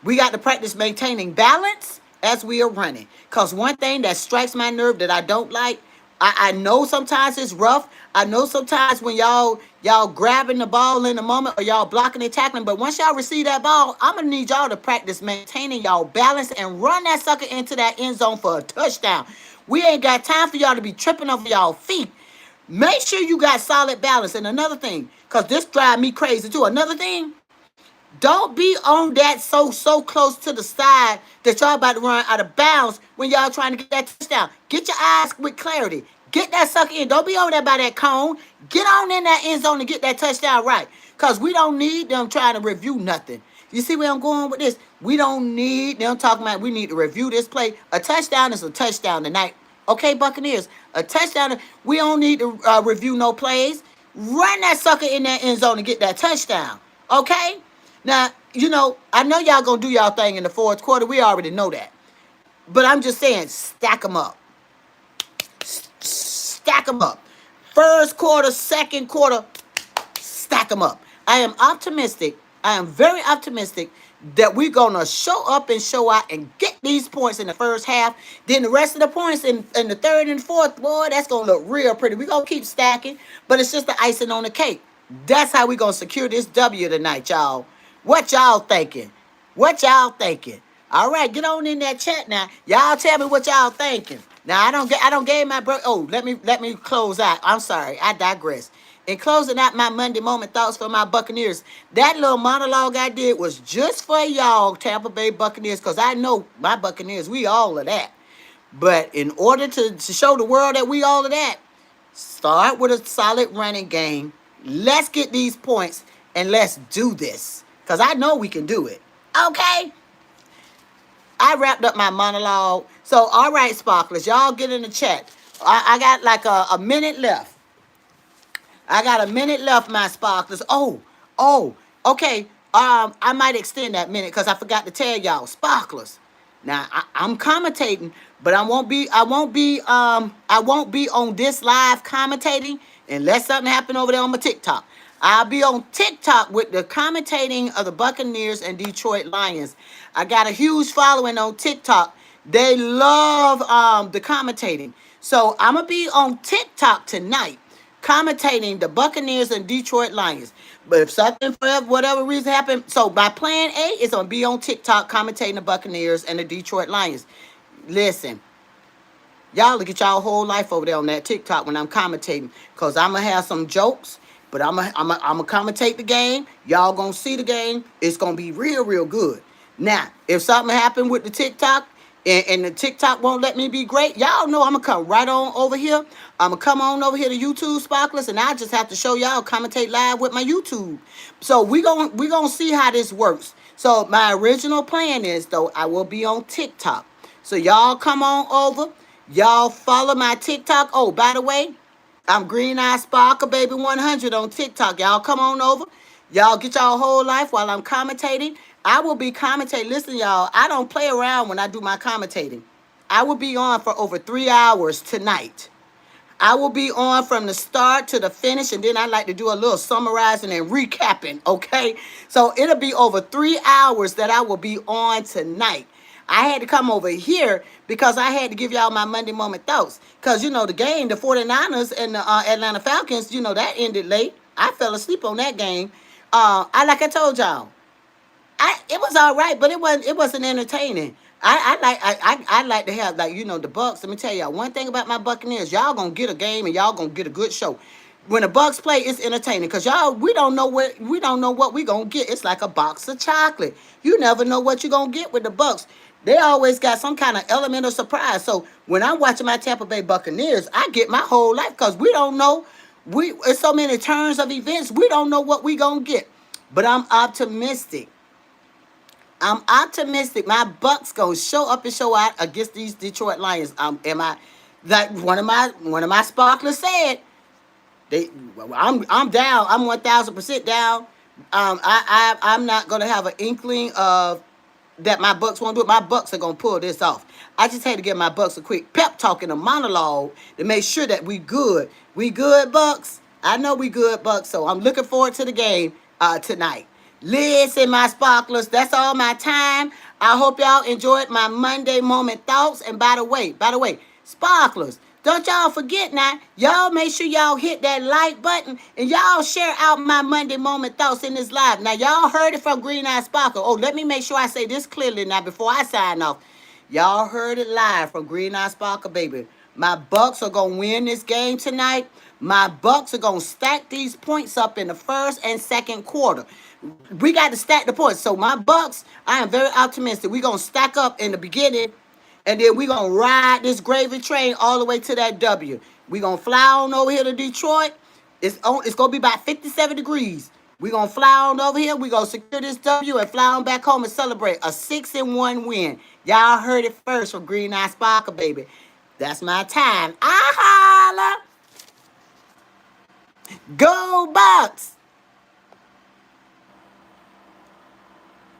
We got to practice maintaining balance as we are running. Because one thing that strikes my nerve that I don't like, I know sometimes it's rough. I know sometimes when y'all grabbing the ball in the moment, or y'all blocking and tackling, but once y'all receive that ball, I'm going to need y'all to practice maintaining y'all balance and run that sucker into that end zone for a touchdown. We ain't got time for y'all to be tripping over y'all feet. Make sure you got solid balance. And another thing, because this drives me crazy too, another thing, don't be on that so close to the side that y'all about to run out of bounds when y'all trying to get that touchdown. Get your eyes with clarity. Get that sucker in. Don't be over there by that cone. Get on in that end zone and get that touchdown right. Because we don't need them trying to review nothing. You see where I'm going with this? We don't need them talking about we need to review this play. A touchdown is a touchdown tonight. Okay, Buccaneers, a touchdown. We don't need to review no plays. Run that sucker in that end zone and get that touchdown. Okay? Now, I know y'all gonna do y'all thing in the fourth quarter. We already know that. But I'm just saying, stack them up. Stack them up. First quarter, second quarter, stack them up. I am optimistic. I am very optimistic that we're going to show up and show out and get these points in the first half. Then the rest of the points in the third and fourth, boy, that's going to look real pretty. We're going to keep stacking, but it's just the icing on the cake. That's how we're going to secure this W tonight, y'all. What y'all thinking? What y'all thinking? All right, get on in that chat now. Y'all tell me what y'all thinking. Now I don't gave my bro. Oh, let me close out. I'm sorry, I digress. In closing out my Monday moment thoughts for my Buccaneers, that little monologue I did was just for y'all, Tampa Bay Buccaneers, because I know my Buccaneers, we all of that. But in order to show the world that we all of that, start with a solid running game. Let's get these points and let's do this. Because I know we can do it. Okay? I wrapped up my monologue. So, all right, Sparklers, y'all get in the chat. I got like a minute left. I got a minute left, my Sparklers. Okay. I might extend that minute because I forgot to tell y'all, Sparklers. Now I'm commentating, but I won't be on this live commentating unless something happened over there on my TikTok. I'll be on TikTok with the commentating of the Buccaneers and Detroit Lions. I got a huge following on TikTok. They love the commentating. So I'm going to be on TikTok tonight commentating the Buccaneers and Detroit Lions. But if something, for whatever reason, happened, so my plan A is going to be on TikTok commentating the Buccaneers and the Detroit Lions. Listen, Y'all look at y'all whole life over there on that TikTok when I'm commentating. Cause I'm gonna have some jokes, but I'm gonna commentate the game. Y'all gonna see the game. It's gonna be real, real good. Now, if something happened with the TikTok and the TikTok won't let me be great, y'all know I'm gonna come right on over here. I'm gonna come on over here to YouTube Sparklers, and I just have to show y'all commentate live with my YouTube. So we gonna see how this works. So my original plan is though I will be on TikTok. So y'all come on over. Y'all follow my TikTok. Oh, by the way, I'm Green Eye Sparkle Baby 100 on TikTok. Y'all come on over. Y'all get y'all whole life while I'm commentating. I will be commentating. Listen, y'all, I don't play around when I do my commentating. I will be on for over 3 hours tonight. I will be on from the start to the finish, and then I like to do a little summarizing and recapping, okay? So it'll be over 3 hours that I will be on tonight. I had to come over here because I had to give y'all my Monday moment thoughts. Because, you know, the game, the 49ers and the Atlanta Falcons, you know, that ended late. I fell asleep on that game. Like I told y'all, it was all right, but it wasn't entertaining. I like to have, like, you know, the Bucks. Let me tell y'all one thing about my Buccaneers. Y'all gonna get a game and y'all gonna get a good show. When the Bucks play, it's entertaining because y'all we don't know what we gonna get. It's like a box of chocolate. You never know what you're gonna get with the Bucks. They always got some kind of element of surprise. So when I'm watching my Tampa Bay Buccaneers, I get my whole life because we don't know. It's so many turns of events. We don't know what we gonna get. But I'm optimistic. I'm optimistic. My Bucks gonna show up and show out against these Detroit Lions. Am I like one of my sparklers said? They, I'm down. I'm 1,000% down. I'm not gonna have an inkling of that my Bucks won't do it. My Bucks are gonna pull this off. I just had to give my Bucks a quick pep talk and a monologue to make sure that we good. We good, Bucks. I know we good, Bucks. So I'm looking forward to the game tonight. Listen, my sparklers, that's all my time. I hope y'all enjoyed my Monday moment thoughts. And by the way, sparklers, don't y'all forget now, y'all make sure y'all hit that like button and y'all share out my Monday moment thoughts in this live. Now, y'all heard it from Green Eye Sparkle. Oh, let me make sure I say this clearly now before I sign off. Y'all heard it live from Green Eye Sparkle, baby. My Bucks are going to win this game tonight. My Bucks are going to stack these points up in the first and second quarter. We got to stack the points. So my Bucks, I am very optimistic. We're going to stack up in the beginning, and then we're going to ride this gravy train all the way to that W. We're going to fly on over here to Detroit. It's going to be about 57 degrees. We're going to fly on over here. We're going to secure this W and fly on back home and celebrate a 6-1 win. Y'all heard it first from Green Eye Sparkle, baby. That's my time. I holla. Go Bucks!